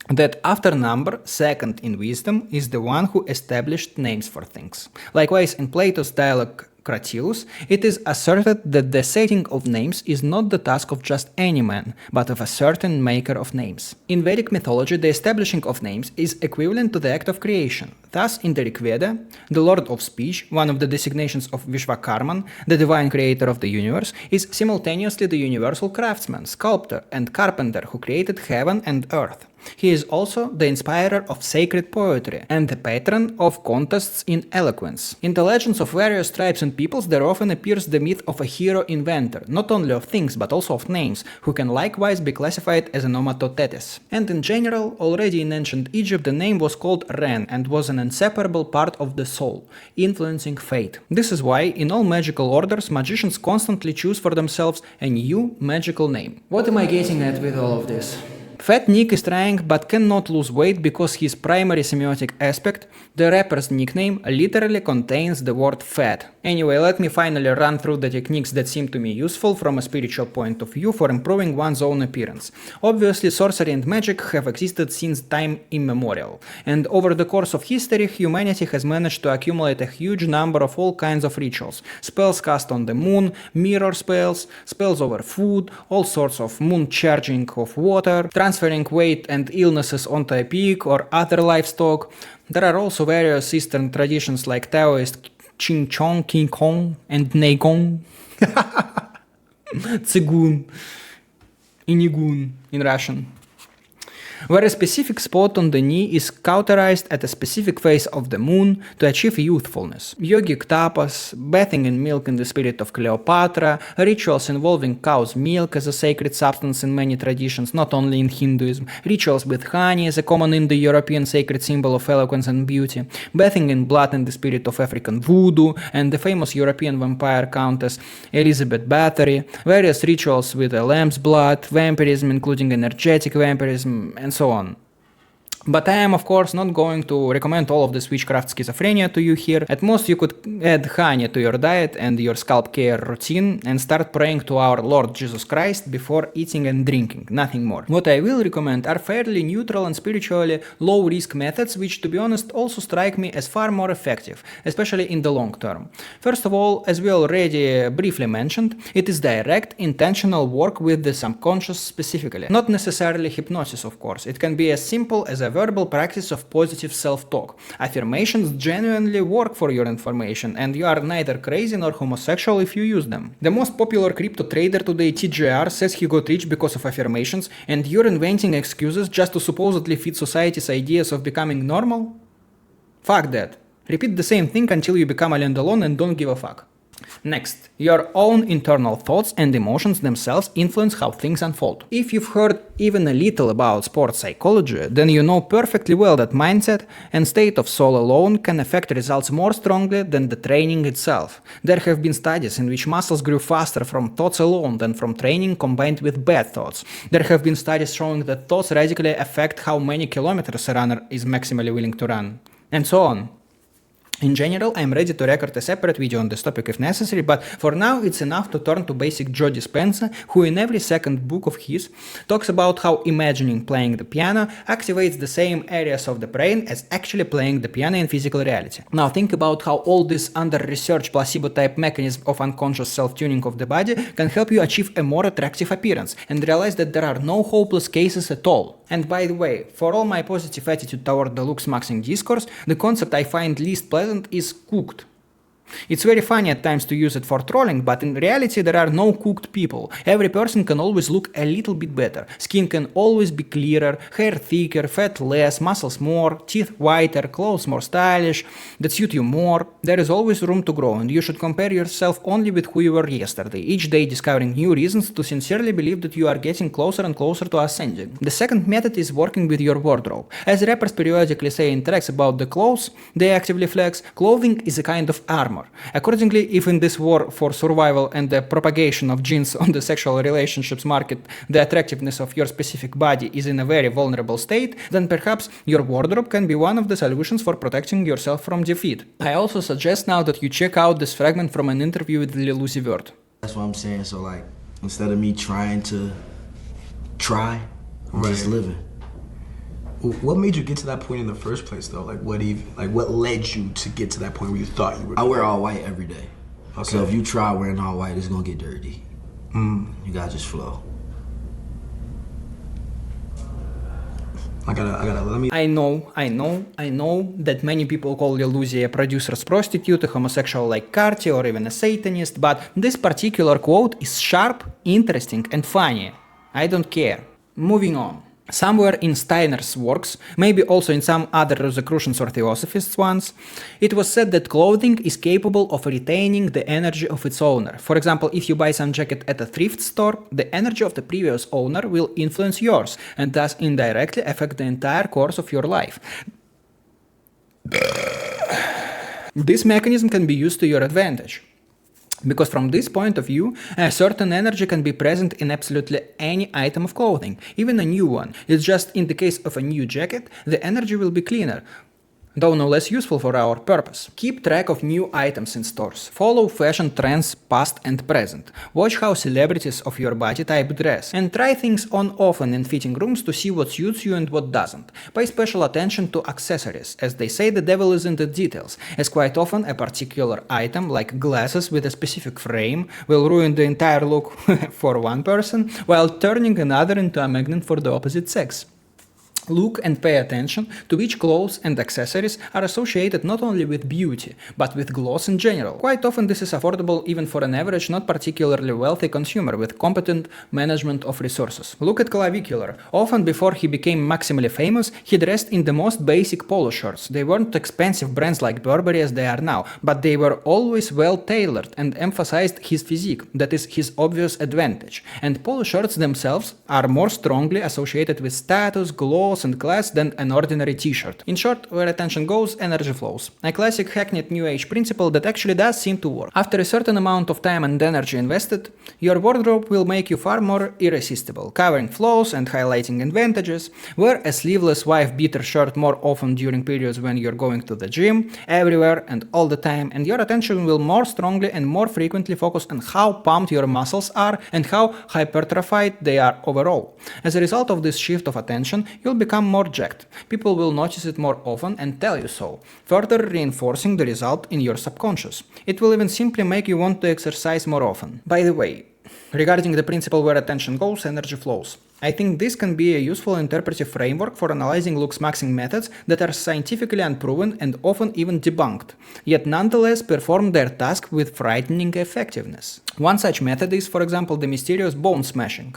that after number, second in wisdom, is the one who established names for things. Likewise, in Plato's dialogue Cratylus, it is asserted that the setting of names is not the task of just any man, but of a certain maker of names. In Vedic mythology, the establishing of names is equivalent to the act of creation. Thus, in the Rig Veda, the Lord of Speech, one of the designations of Vishvakarman, the divine creator of the universe, is simultaneously the universal craftsman, sculptor, and carpenter who created heaven and earth. He is also the inspirer of sacred poetry and the patron of contests in eloquence. In the legends of various tribes and peoples there often appears the myth of a hero inventor, not only of things but also of names, who can likewise be classified as an onomatothetes. And in general, already in ancient Egypt the name was called Ren and was an inseparable part of the soul, influencing fate. This is why in all magical orders magicians constantly choose for themselves a new magical name. What am I getting at with all of this? Fat Nick is trying but cannot lose weight because his primary semiotic aspect, the rapper's nickname, literally contains the word fat. Anyway, let me finally run through the techniques that seem to me useful from a spiritual point of view for improving one's own appearance. Obviously, sorcery and magic have existed since time immemorial, and over the course of history, humanity has managed to accumulate a huge number of all kinds of rituals. Spells cast on the moon, mirror spells, spells over food, all sorts of moon charging of water, transferring weight and illnesses onto a pig or other livestock. There are also various Eastern traditions like Taoist Ching Chong, King Kong, and Neigong, Tsigun, Inigun in Russian, where a specific spot on the knee is cauterized at a specific phase of the moon to achieve youthfulness. Yogic tapas, bathing in milk in the spirit of Cleopatra, rituals involving cow's milk as a sacred substance in many traditions, not only in Hinduism, rituals with honey as a common Indo-European sacred symbol of eloquence and beauty, bathing in blood in the spirit of African voodoo, and the famous European vampire countess Elizabeth Bathory, various rituals with a lamb's blood, vampirism including energetic vampirism, and so on. But I am of course not going to recommend all of this witchcraft schizophrenia to you here. At most you could add honey to your diet and your scalp care routine and start praying to our Lord Jesus Christ before eating and drinking, nothing more. What I will recommend are fairly neutral and spiritually low risk methods which, to be honest, also strike me as far more effective, especially in the long term. First of all, as we already briefly mentioned, it is direct, intentional work with the subconscious specifically. Not necessarily hypnosis, of course. It can be as simple as a verbal practice of positive self-talk. Affirmations genuinely work for your information, and you are neither crazy nor homosexual if you use them. The most popular crypto trader today, TGR, says he got rich because of affirmations, and you're inventing excuses just to supposedly fit society's ideas of becoming normal? Fuck that. Repeat the same thing until you become a landalone and don't give a fuck. Next, your own internal thoughts and emotions themselves influence how things unfold. If you've heard even a little about sports psychology, then you know perfectly well that mindset and state of soul alone can affect results more strongly than the training itself. There have been studies in which muscles grew faster from thoughts alone than from training combined with bad thoughts. There have been studies showing that thoughts radically affect how many kilometers a runner is maximally willing to run, and so on. In general, I am ready to record a separate video on this topic if necessary, but for now it's enough to turn to basic Joe Dispenza, who in every second book of his talks about how imagining playing the piano activates the same areas of the brain as actually playing the piano in physical reality. Now think about how all this under-researched placebo-type mechanism of unconscious self-tuning of the body can help you achieve a more attractive appearance, and realize that there are no hopeless cases at all. And by the way, for all my positive attitude toward the looksmaxxing discourse, the concept I find least pleasant is cooked. It's very funny at times to use it for trolling, but in reality there are no cooked people. Every person can always look a little bit better. Skin can always be clearer, hair thicker, fat less, muscles more, teeth whiter, clothes more stylish, that suit you more. There is always room to grow, and you should compare yourself only with who you were yesterday, each day discovering new reasons to sincerely believe that you are getting closer and closer to ascending. The second method is working with your wardrobe. As rappers periodically say in tracks about the clothes they actively flex, clothing is a kind of armor. Accordingly, if in this war for survival and the propagation of genes on the sexual relationships market, the attractiveness of your specific body is in a very vulnerable state, then perhaps your wardrobe can be one of the solutions for protecting yourself from defeat. I also suggest now that you check out this fragment from an interview with Lil Uzi Vert. That's what I'm saying. So like, instead of me trying to try, I'm just living. What made you get to that point in the first place, though? Like, what led you to get to that point where you thought you were? I wear all white every day. Okay. So if you try wearing all white, it's gonna get dirty. You gotta just flow. I know that many people call Lil Uzi a producer's prostitute, a homosexual like Carti, or even a Satanist, but this particular quote is sharp, interesting, and funny. I don't care. Moving on. Somewhere in Steiner's works, maybe also in some other Rosicrucians or Theosophists ones, it was said that clothing is capable of retaining the energy of its owner. For example, if you buy some jacket at a thrift store, the energy of the previous owner will influence yours and thus indirectly affect the entire course of your life. This mechanism can be used to your advantage. Because from this point of view, a certain energy can be present in absolutely any item of clothing, even a new one. It's just in the case of a new jacket, the energy will be cleaner, though no less useful for our purpose. Keep track of new items in stores. Follow fashion trends past and present. Watch how celebrities of your body type dress. And try things on often in fitting rooms to see what suits you and what doesn't. Pay special attention to accessories. As they say, the devil is in the details, as quite often a particular item, like glasses with a specific frame, will ruin the entire look for one person, while turning another into a magnet for the opposite sex. Look and pay attention to which clothes and accessories are associated not only with beauty, but with gloss in general. Quite often this is affordable even for an average, not particularly wealthy consumer with competent management of resources. Look at Clavicular. Often before he became maximally famous, he dressed in the most basic polo shirts. They weren't expensive brands like Burberry as they are now, but they were always well tailored and emphasized his physique, that is his obvious advantage. And polo shirts themselves are more strongly associated with status, gloss, and class than an ordinary t-shirt. In short, where attention goes, energy flows. A classic hackneyed new age principle that actually does seem to work. After a certain amount of time and energy invested, your wardrobe will make you far more irresistible, covering flaws and highlighting advantages. Wear a sleeveless wife-beater shirt more often during periods when you're going to the gym, everywhere and all the time, and your attention will more strongly and more frequently focus on how pumped your muscles are and how hypertrophied they are overall. As a result of this shift of attention, you'll become more jacked. People will notice it more often and tell you so, further reinforcing the result in your subconscious. It will even simply make you want to exercise more often. By the way, regarding the principle where attention goes, energy flows, I think this can be a useful interpretive framework for analyzing looksmaxxing methods that are scientifically unproven and often even debunked, yet nonetheless perform their task with frightening effectiveness. One such method is, for example, the mysterious bone smashing.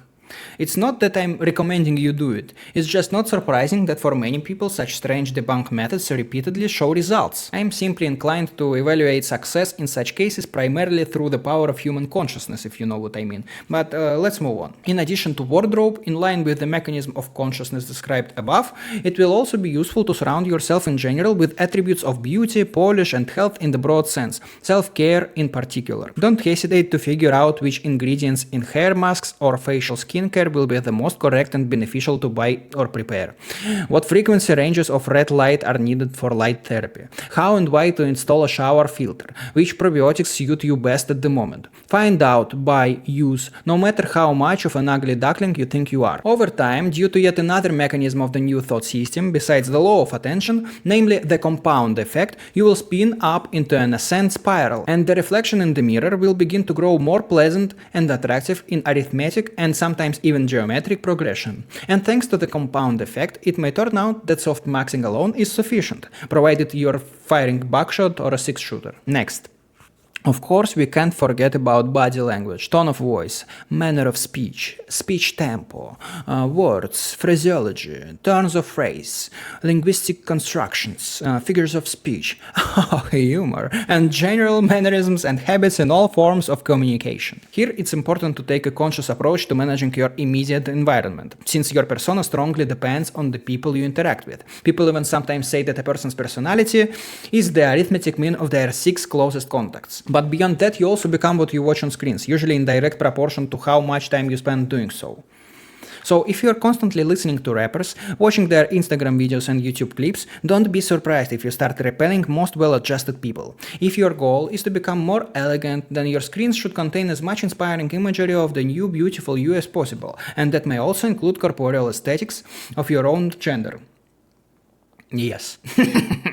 It's not that I'm recommending you do it, it's just not surprising that for many people such strange debunk methods repeatedly show results. I'm simply inclined to evaluate success in such cases primarily through the power of human consciousness, if you know what I mean. But let's move on. In addition to wardrobe, in line with the mechanism of consciousness described above, it will also be useful to surround yourself in general with attributes of beauty, polish and health in the broad sense, self-care in particular. Don't hesitate to figure out which ingredients in hair masks or facial skincare will be the most correct and beneficial to buy or prepare. What frequency ranges of red light are needed for light therapy? How and why to install a shower filter? Which probiotics suit you best at the moment? Find out, buy, use, no matter how much of an ugly duckling you think you are. Over time, due to yet another mechanism of the new thought system, besides the law of attention, namely the compound effect, you will spin up into an ascent spiral, and the reflection in the mirror will begin to grow more pleasant and attractive in arithmetic and sometimes even geometric progression. And thanks to the compound effect, it may turn out that softmaxxing alone is sufficient, provided you're firing buckshot or a six-shooter. Next. Of course, we can't forget about body language, tone of voice, manner of speech, speech tempo, words, phraseology, turns of phrase, linguistic constructions, figures of speech, humor, and general mannerisms and habits in all forms of communication. Here, it's important to take a conscious approach to managing your immediate environment, since your persona strongly depends on the people you interact with. People even sometimes say that a person's personality is the arithmetic mean of their 6 closest contacts. But beyond that, you also become what you watch on screens, usually in direct proportion to how much time you spend doing so. So if you're constantly listening to rappers, watching their Instagram videos and YouTube clips, don't be surprised if you start repelling most well-adjusted people. If your goal is to become more elegant, then your screens should contain as much inspiring imagery of the new beautiful you as possible, and that may also include corporeal aesthetics of your own gender. Yes.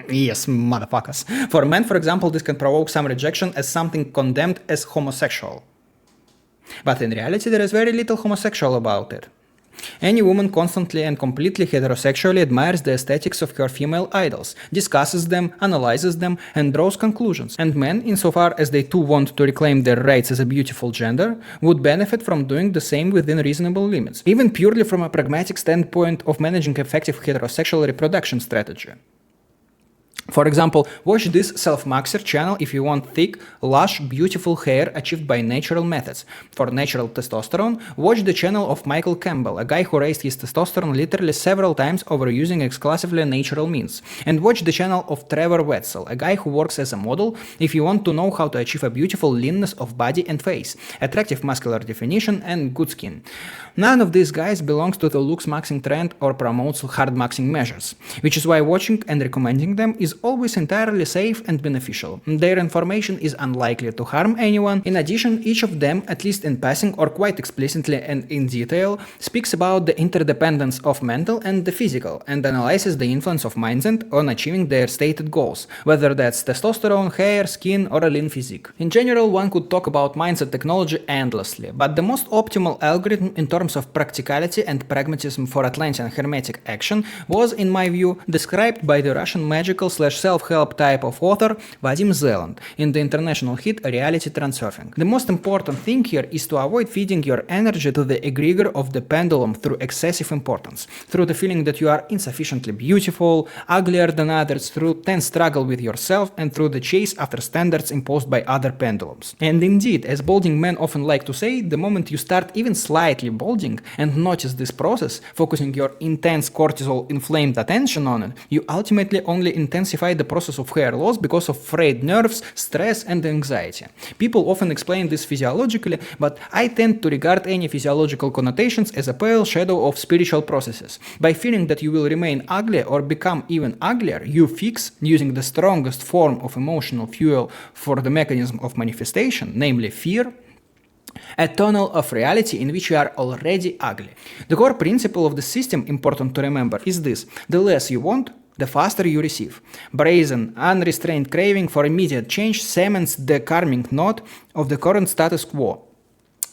Yes, motherfuckers. For men, for example, this can provoke some rejection as something condemned as homosexual. But in reality, there is very little homosexual about it. Any woman constantly and completely heterosexually admires the aesthetics of her female idols, discusses them, analyzes them, and draws conclusions. And men, insofar as they too want to reclaim their rights as a beautiful gender, would benefit from doing the same within reasonable limits, even purely from a pragmatic standpoint of managing effective heterosexual reproduction strategy. For example, watch this self-maxer channel if you want thick, lush, beautiful hair achieved by natural methods. For natural testosterone, watch the channel of Michael Campbell, a guy who raised his testosterone literally several times over using exclusively natural means. And watch the channel of Trevor Wetzel, a guy who works as a model if you want to know how to achieve a beautiful leanness of body and face, attractive muscular definition, and good skin. None of these guys belongs to the looksmaxxing trend or promotes hardmaxxing measures, which is why watching and recommending them is always entirely safe and beneficial. Their information is unlikely to harm anyone. In addition, each of them, at least in passing or quite explicitly and in detail, speaks about the interdependence of mental and the physical, and analyzes the influence of mindset on achieving their stated goals, whether that's testosterone, hair, skin, or a lean physique. In general, one could talk about mindset technology endlessly, but the most optimal algorithm in terms of practicality and pragmatism for Atlantean Hermetic action was, in my view, described by the Russian magical/self-help type of author Vadim Zeland in the international hit Reality Transurfing. The most important thing here is to avoid feeding your energy to the egregor of the pendulum through excessive importance, through the feeling that you are insufficiently beautiful, uglier than others, through tense struggle with yourself, and through the chase after standards imposed by other pendulums. And indeed, as balding men often like to say, the moment you start even slightly balding and notice this process, focusing your intense cortisol-inflamed attention on it, you ultimately only intensify the process of hair loss because of frayed nerves, stress, and anxiety. People often explain this physiologically, but I tend to regard any physiological connotations as a pale shadow of spiritual processes. By feeling that you will remain ugly or become even uglier, you fix, using the strongest form of emotional fuel for the mechanism of manifestation, namely fear, a tunnel of reality in which you are already ugly. The core principle of the system, important to remember, is this: the less you want, the faster you receive. Brazen, unrestrained craving for immediate change cements the karmic knot of the current status quo.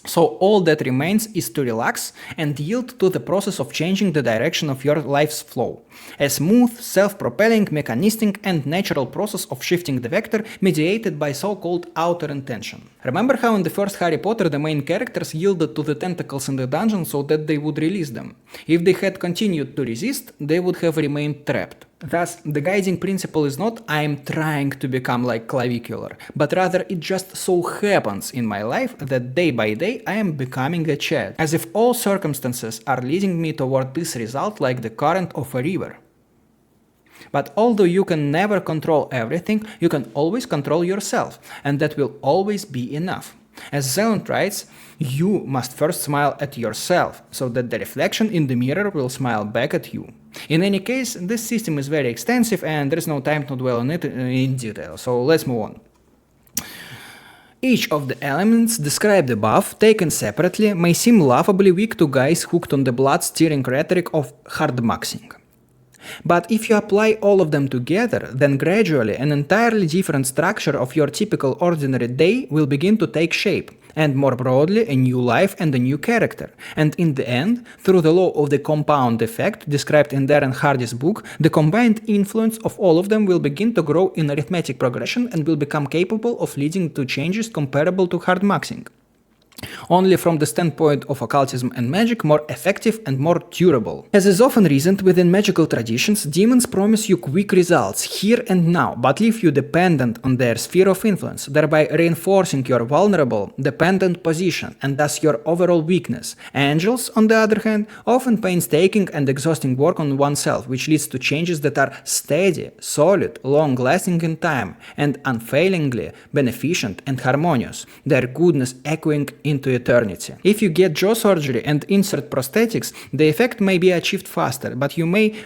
So all that remains is to relax and yield to the process of changing the direction of your life's flow. A smooth, self-propelling, mechanistic and natural process of shifting the vector mediated by so-called outer intention. Remember how in the first Harry Potter the main characters yielded to the tentacles in the dungeon so that they would release them? If they had continued to resist, they would have remained trapped. Thus, the guiding principle is not "I'm trying to become like clavicular", but rather it just so happens in my life that day by day I am becoming a Chad, as if all circumstances are leading me toward this result like the current of a river. But although you can never control everything, you can always control yourself, and that will always be enough. As Zeland writes, you must first smile at yourself, so that the reflection in the mirror will smile back at you. In any case, this system is very extensive and there is no time to dwell on it in detail, so let's move on. Each of the elements described above, taken separately, may seem laughably weak to guys hooked on the blood-stirring rhetoric of hardmaxxing. But if you apply all of them together, then gradually an entirely different structure of your typical ordinary day will begin to take shape, and more broadly a new life and a new character. And in the end, through the law of the compound effect described in Darren Hardy's book, the combined influence of all of them will begin to grow in arithmetic progression and will become capable of leading to changes comparable to hardmaxxing. Only from the standpoint of occultism and magic, more effective and more durable. As is often reasoned within magical traditions, demons promise you quick results here and now, but leave you dependent on their sphere of influence, thereby reinforcing your vulnerable, dependent position and thus your overall weakness. Angels, on the other hand, often painstaking and exhausting work on oneself, which leads to changes that are steady, solid, long-lasting in time, and unfailingly beneficent and harmonious, their goodness echoing into eternity. If you get jaw surgery and insert prosthetics, the effect may be achieved faster, but you may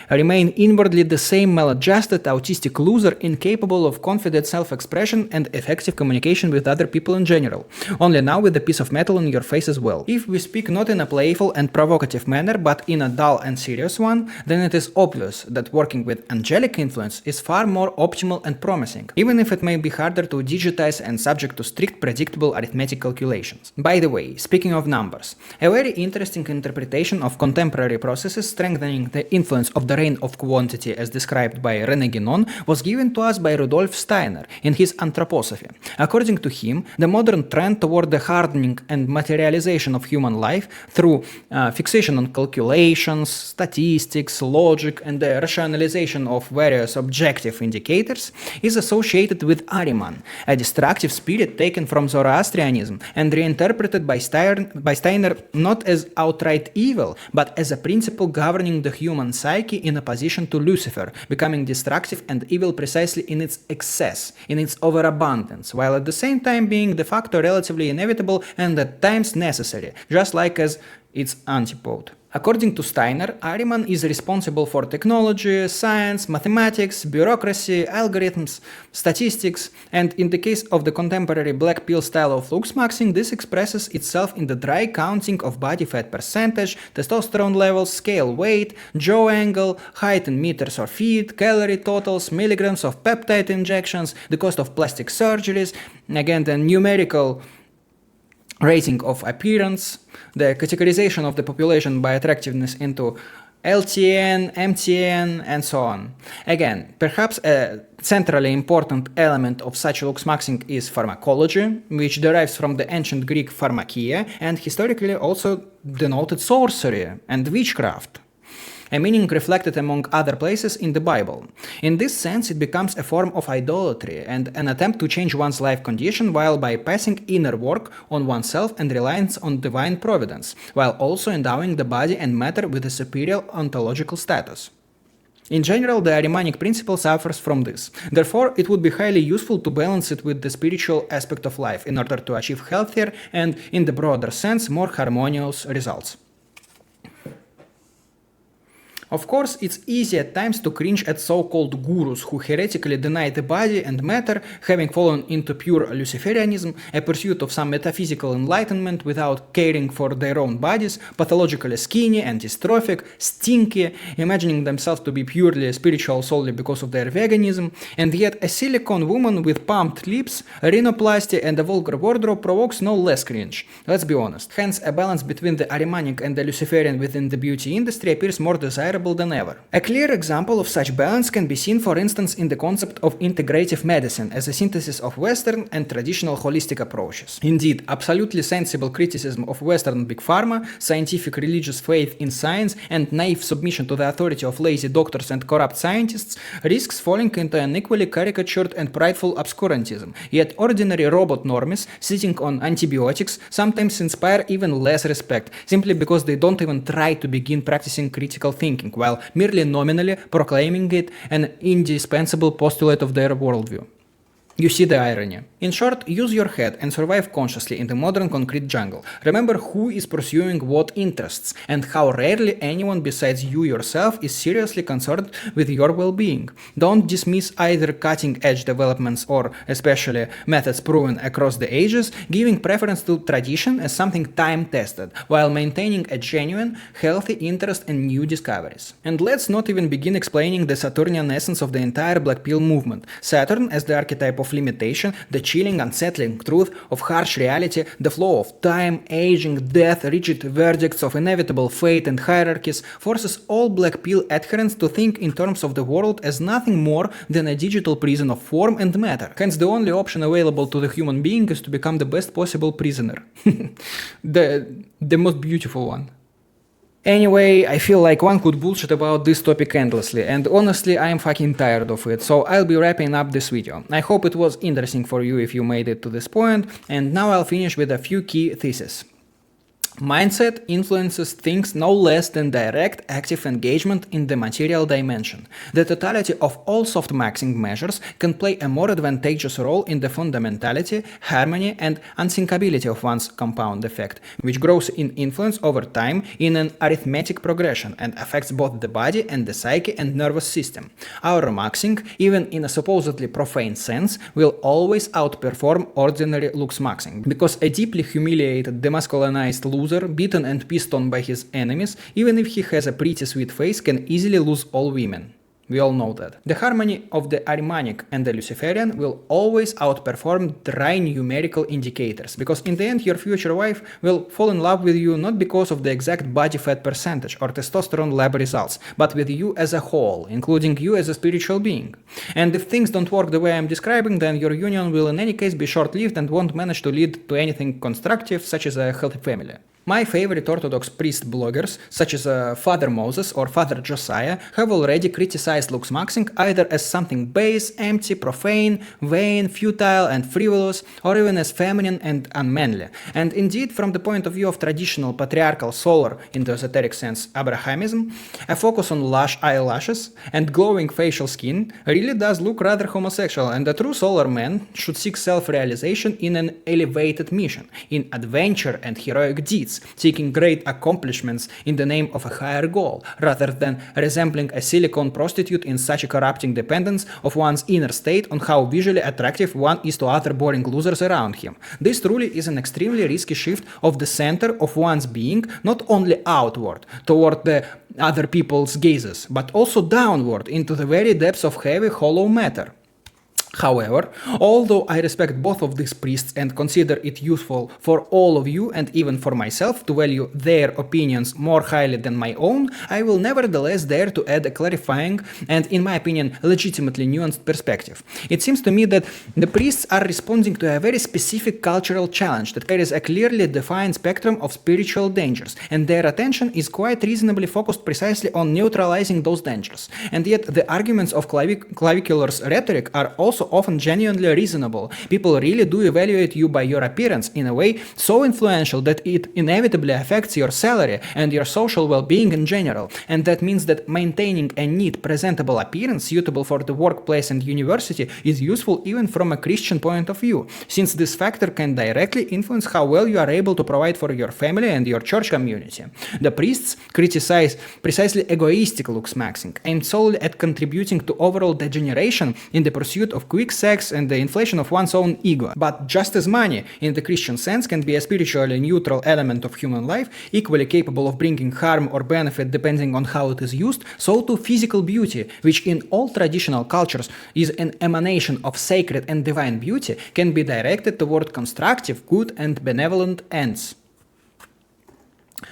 remain inwardly the same maladjusted autistic loser incapable of confident self-expression and effective communication with other people in general, only now with a piece of metal in your face as well. If we speak not in a playful and provocative manner, but in a dull and serious one, then it is obvious that working with angelic influence is far more optimal and promising, even if it may be harder to digitize and subject to strict predictable arithmetic calculation. calculations. By the way, speaking of numbers, a very interesting interpretation of contemporary processes strengthening the influence of the reign of quantity as described by René Guénon was given to us by Rudolf Steiner in his Anthroposophy. According to him, the modern trend toward the hardening and materialization of human life through fixation on calculations, statistics, logic, and the rationalization of various objective indicators is associated with Ahriman, a destructive spirit taken from Zoroastrianism and reinterpreted by Steiner not as outright evil, but as a principle governing the human psyche in opposition to Lucifer, becoming destructive and evil precisely in its excess, in its overabundance, while at the same time being de facto relatively inevitable and at times necessary, just like as its antipode. According to Steiner, Ahriman is responsible for technology, science, mathematics, bureaucracy, algorithms, statistics, and in the case of the contemporary black pill style of looksmaxxing, this expresses itself in the dry counting of body fat percentage, testosterone levels, scale weight, jaw angle, height in meters or feet, calorie totals, milligrams of peptide injections, the cost of plastic surgeries, again the numerical rating of appearance, the categorization of the population by attractiveness into LTN, MTN, and so on. Again, perhaps a centrally important element of such looksmaxxing is pharmacology, which derives from the ancient Greek pharmakia and historically also denoted sorcery and witchcraft, a meaning reflected among other places in the Bible. In this sense, it becomes a form of idolatry and an attempt to change one's life condition while bypassing inner work on oneself and reliance on divine providence, while also endowing the body and matter with a superior ontological status. In general, the Ahrimanic principle suffers from this. Therefore, it would be highly useful to balance it with the spiritual aspect of life in order to achieve healthier and, in the broader sense, more harmonious results. Of course, it's easy at times to cringe at so-called gurus who heretically deny the body and matter, having fallen into pure Luciferianism, a pursuit of some metaphysical enlightenment without caring for their own bodies, pathologically skinny and dystrophic, stinky, imagining themselves to be purely spiritual solely because of their veganism, and yet a silicone woman with pumped lips, rhinoplasty, and a vulgar wardrobe provokes no less cringe. Let's be honest. Hence, a balance between the Ahrimanic and the Luciferian within the beauty industry appears more desirable than ever. A clear example of such balance can be seen, for instance, in the concept of integrative medicine as a synthesis of Western and traditional holistic approaches. Indeed, absolutely sensible criticism of Western big pharma, scientific religious faith in science, and naive submission to the authority of lazy doctors and corrupt scientists risks falling into an equally caricatured and prideful obscurantism. Yet ordinary robot normies sitting on antibiotics sometimes inspire even less respect, simply because they don't even try to begin practicing critical thinking, while merely nominally proclaiming it an indispensable postulate of their worldview. You see the irony. In short, use your head and survive consciously in the modern concrete jungle. Remember who is pursuing what interests, and how rarely anyone besides you yourself is seriously concerned with your well-being. Don't dismiss either cutting-edge developments or, especially, methods proven across the ages, giving preference to tradition as something time-tested, while maintaining a genuine, healthy interest in new discoveries. And let's not even begin explaining the Saturnian essence of the entire black pill movement. Saturn as the archetype of limitation, the chilling, unsettling truth of harsh reality, the flow of time, aging, death, rigid verdicts of inevitable fate and hierarchies, forces all black pill adherents to think in terms of the world as nothing more than a digital prison of form and matter. Hence, the only option available to the human being is to become the best possible prisoner. the most beautiful one. Anyway, I feel like one could bullshit about this topic endlessly, and honestly, I am fucking tired of it, so I'll be wrapping up this video. I hope it was interesting for you if you made it to this point, and now I'll finish with a few key theses. Mindset influences things no less than direct active engagement in the material dimension. The totality of all softmaxxing measures can play a more advantageous role in the fundamentality, harmony, and unsyncability of one's compound effect, which grows in influence over time in an arithmetic progression and affects both the body and the psyche and nervous system. Auramaxxing, even in a supposedly profane sense, will always outperform ordinary looksmaxxing, because a deeply humiliated, demasculinized loser, beaten and pissed on by his enemies, even if he has a pretty sweet face, can easily lose all women. We all know that. The harmony of the Ahrimanic and the Luciferian will always outperform dry numerical indicators, because in the end your future wife will fall in love with you not because of the exact body fat percentage or testosterone lab results, but with you as a whole, including you as a spiritual being. And if things don't work the way I'm describing, then your union will in any case be short-lived and won't manage to lead to anything constructive, such as a healthy family. My favorite Orthodox priest bloggers, such as Father Moses or Father Josiah, have already criticized looksmaxxing either as something base, empty, profane, vain, futile and frivolous, or even as feminine and unmanly. And indeed, from the point of view of traditional patriarchal solar, in the esoteric sense, Abrahamism, a focus on lush eyelashes and glowing facial skin really does look rather homosexual, and a true solar man should seek self-realization in an elevated mission, in adventure and heroic deeds, seeking great accomplishments in the name of a higher goal, rather than resembling a silicone prostitute in such a corrupting dependence of one's inner state on how visually attractive one is to other boring losers around him. This truly is an extremely risky shift of the center of one's being, not only outward, toward the other people's gazes, but also downward into the very depths of heavy, hollow matter. However, although I respect both of these priests and consider it useful for all of you and even for myself to value their opinions more highly than my own, I will nevertheless dare to add a clarifying and, in my opinion, legitimately nuanced perspective. It seems to me that the priests are responding to a very specific cultural challenge that carries a clearly defined spectrum of spiritual dangers, and their attention is quite reasonably focused precisely on neutralizing those dangers. And yet the arguments of clavicular's rhetoric are also often genuinely reasonable. People really do evaluate you by your appearance in a way so influential that it inevitably affects your salary and your social well-being in general, and that means that maintaining a neat, presentable appearance suitable for the workplace and university is useful even from a Christian point of view, since this factor can directly influence how well you are able to provide for your family and your church community. The priests criticize precisely egoistic looksmaxxing, aimed solely at contributing to overall degeneration in the pursuit of quick sex and the inflation of one's own ego. But just as money, in the Christian sense, can be a spiritually neutral element of human life, equally capable of bringing harm or benefit depending on how it is used, so too physical beauty, which in all traditional cultures is an emanation of sacred and divine beauty, can be directed toward constructive, good and benevolent ends.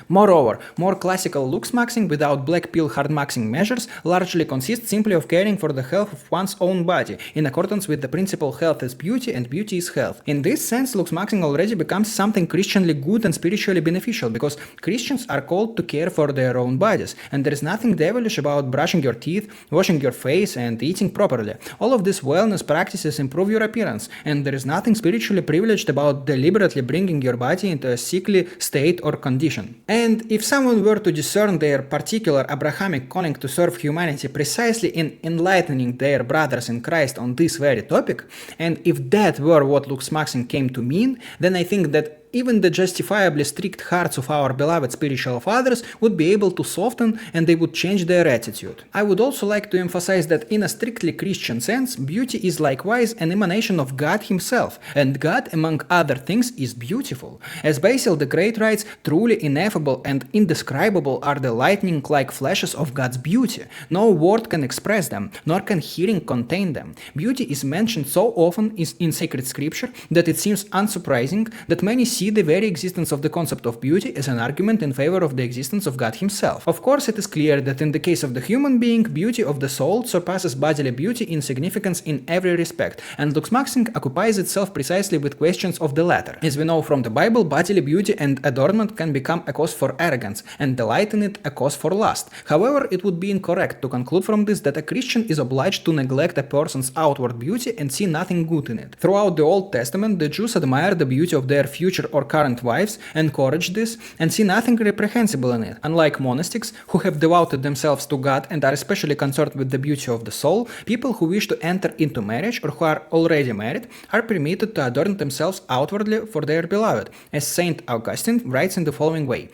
Moreover, more classical looksmaxxing without blackpill hardmaxxing measures largely consists simply of caring for the health of one's own body, in accordance with the principle health is beauty and beauty is health. In this sense, looksmaxxing already becomes something Christianly good and spiritually beneficial, because Christians are called to care for their own bodies, and there is nothing devilish about brushing your teeth, washing your face and eating properly. All of these wellness practices improve your appearance, and there is nothing spiritually privileged about deliberately bringing your body into a sickly state or condition. And if someone were to discern their particular Abrahamic calling to serve humanity precisely in enlightening their brothers in Christ on this very topic, and if that were what looksmaxxing came to mean, then I think that even the justifiably strict hearts of our beloved spiritual fathers would be able to soften and they would change their attitude. I would also like to emphasize that in a strictly Christian sense, beauty is likewise an emanation of God himself, and God, among other things, is beautiful. As Basil the Great writes, truly ineffable and indescribable are the lightning-like flashes of God's beauty. No word can express them, nor can hearing contain them. Beauty is mentioned so often in sacred scripture that it seems unsurprising that many see the very existence of the concept of beauty as an argument in favor of the existence of God himself. Of course, it is clear that in the case of the human being, beauty of the soul surpasses bodily beauty in significance in every respect, and looksmaxxing occupies itself precisely with questions of the latter. As we know from the Bible, bodily beauty and adornment can become a cause for arrogance, and delight in it a cause for lust. However, it would be incorrect to conclude from this that a Christian is obliged to neglect a person's outward beauty and see nothing good in it. Throughout the Old Testament, the Jews admire the beauty of their future or current wives, encourage this, and see nothing reprehensible in it. Unlike monastics, who have devoted themselves to God and are especially concerned with the beauty of the soul, people who wish to enter into marriage or who are already married are permitted to adorn themselves outwardly for their beloved, as Saint Augustine writes in the following way: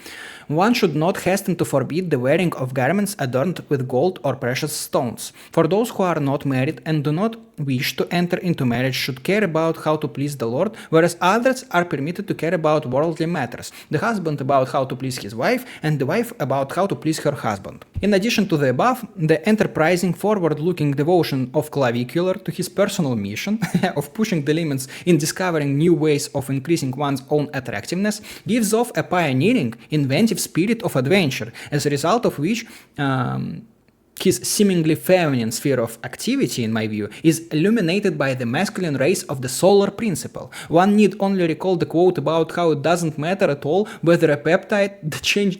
one should not hasten to forbid the wearing of garments adorned with gold or precious stones. For those who are not married and do not wish to enter into marriage should care about how to please the Lord, whereas others are permitted to carry care about worldly matters, the husband about how to please his wife, and the wife about how to please her husband. In addition to the above, the enterprising, forward-looking devotion of clavicular to his personal mission of pushing the limits in discovering new ways of increasing one's own attractiveness gives off a pioneering, inventive spirit of adventure, as a result of which his seemingly feminine sphere of activity, in my view, is illuminated by the masculine rays of the solar principle. One need only recall the quote about how it doesn't matter at all whether a peptide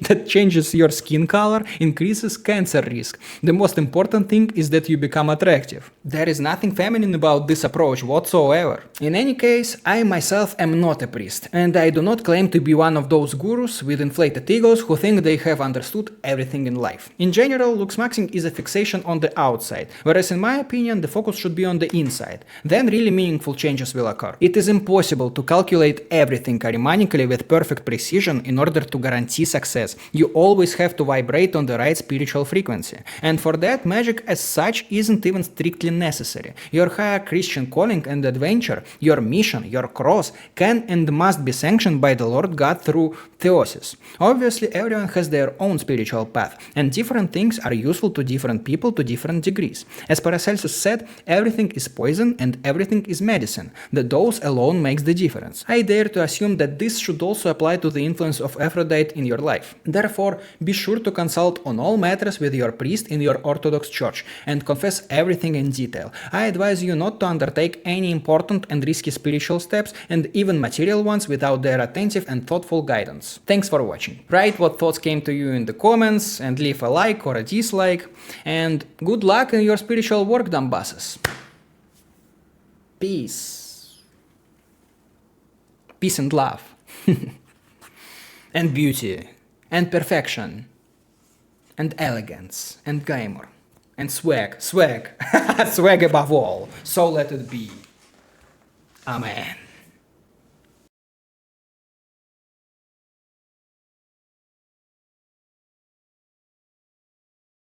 that changes your skin color increases cancer risk. The most important thing is that you become attractive. There is nothing feminine about this approach whatsoever. In any case, I myself am not a priest, and I do not claim to be one of those gurus with inflated egos who think they have understood everything in life. In general, looksmaxxing is a fixation on the outside, whereas in my opinion the focus should be on the inside. Then really meaningful changes will occur. It is impossible to calculate everything arithmetically with perfect precision in order to guarantee success. You always have to vibrate on the right spiritual frequency, and for that magic as such isn't even strictly necessary. Your higher Christian calling and adventure, your mission, your cross, can and must be sanctioned by the Lord God through thesis. Obviously everyone has their own spiritual path, and different things are useful to different people to different degrees. As Paracelsus said, everything is poison and everything is medicine. The dose alone makes the difference. I dare to assume that this should also apply to the influence of Aphrodite in your life. Therefore, be sure to consult on all matters with your priest in your Orthodox church and confess everything in detail. I advise you not to undertake any important and risky spiritual steps, and even material ones, without their attentive and thoughtful guidance. Thanks for watching. Write what thoughts came to you in the comments and leave a like or a dislike. And good luck in your spiritual work, dumbasses. Peace. Peace and love. And beauty. And perfection. And elegance. And glamour. And swag. Swag. Swag above all. So let it be. Amen.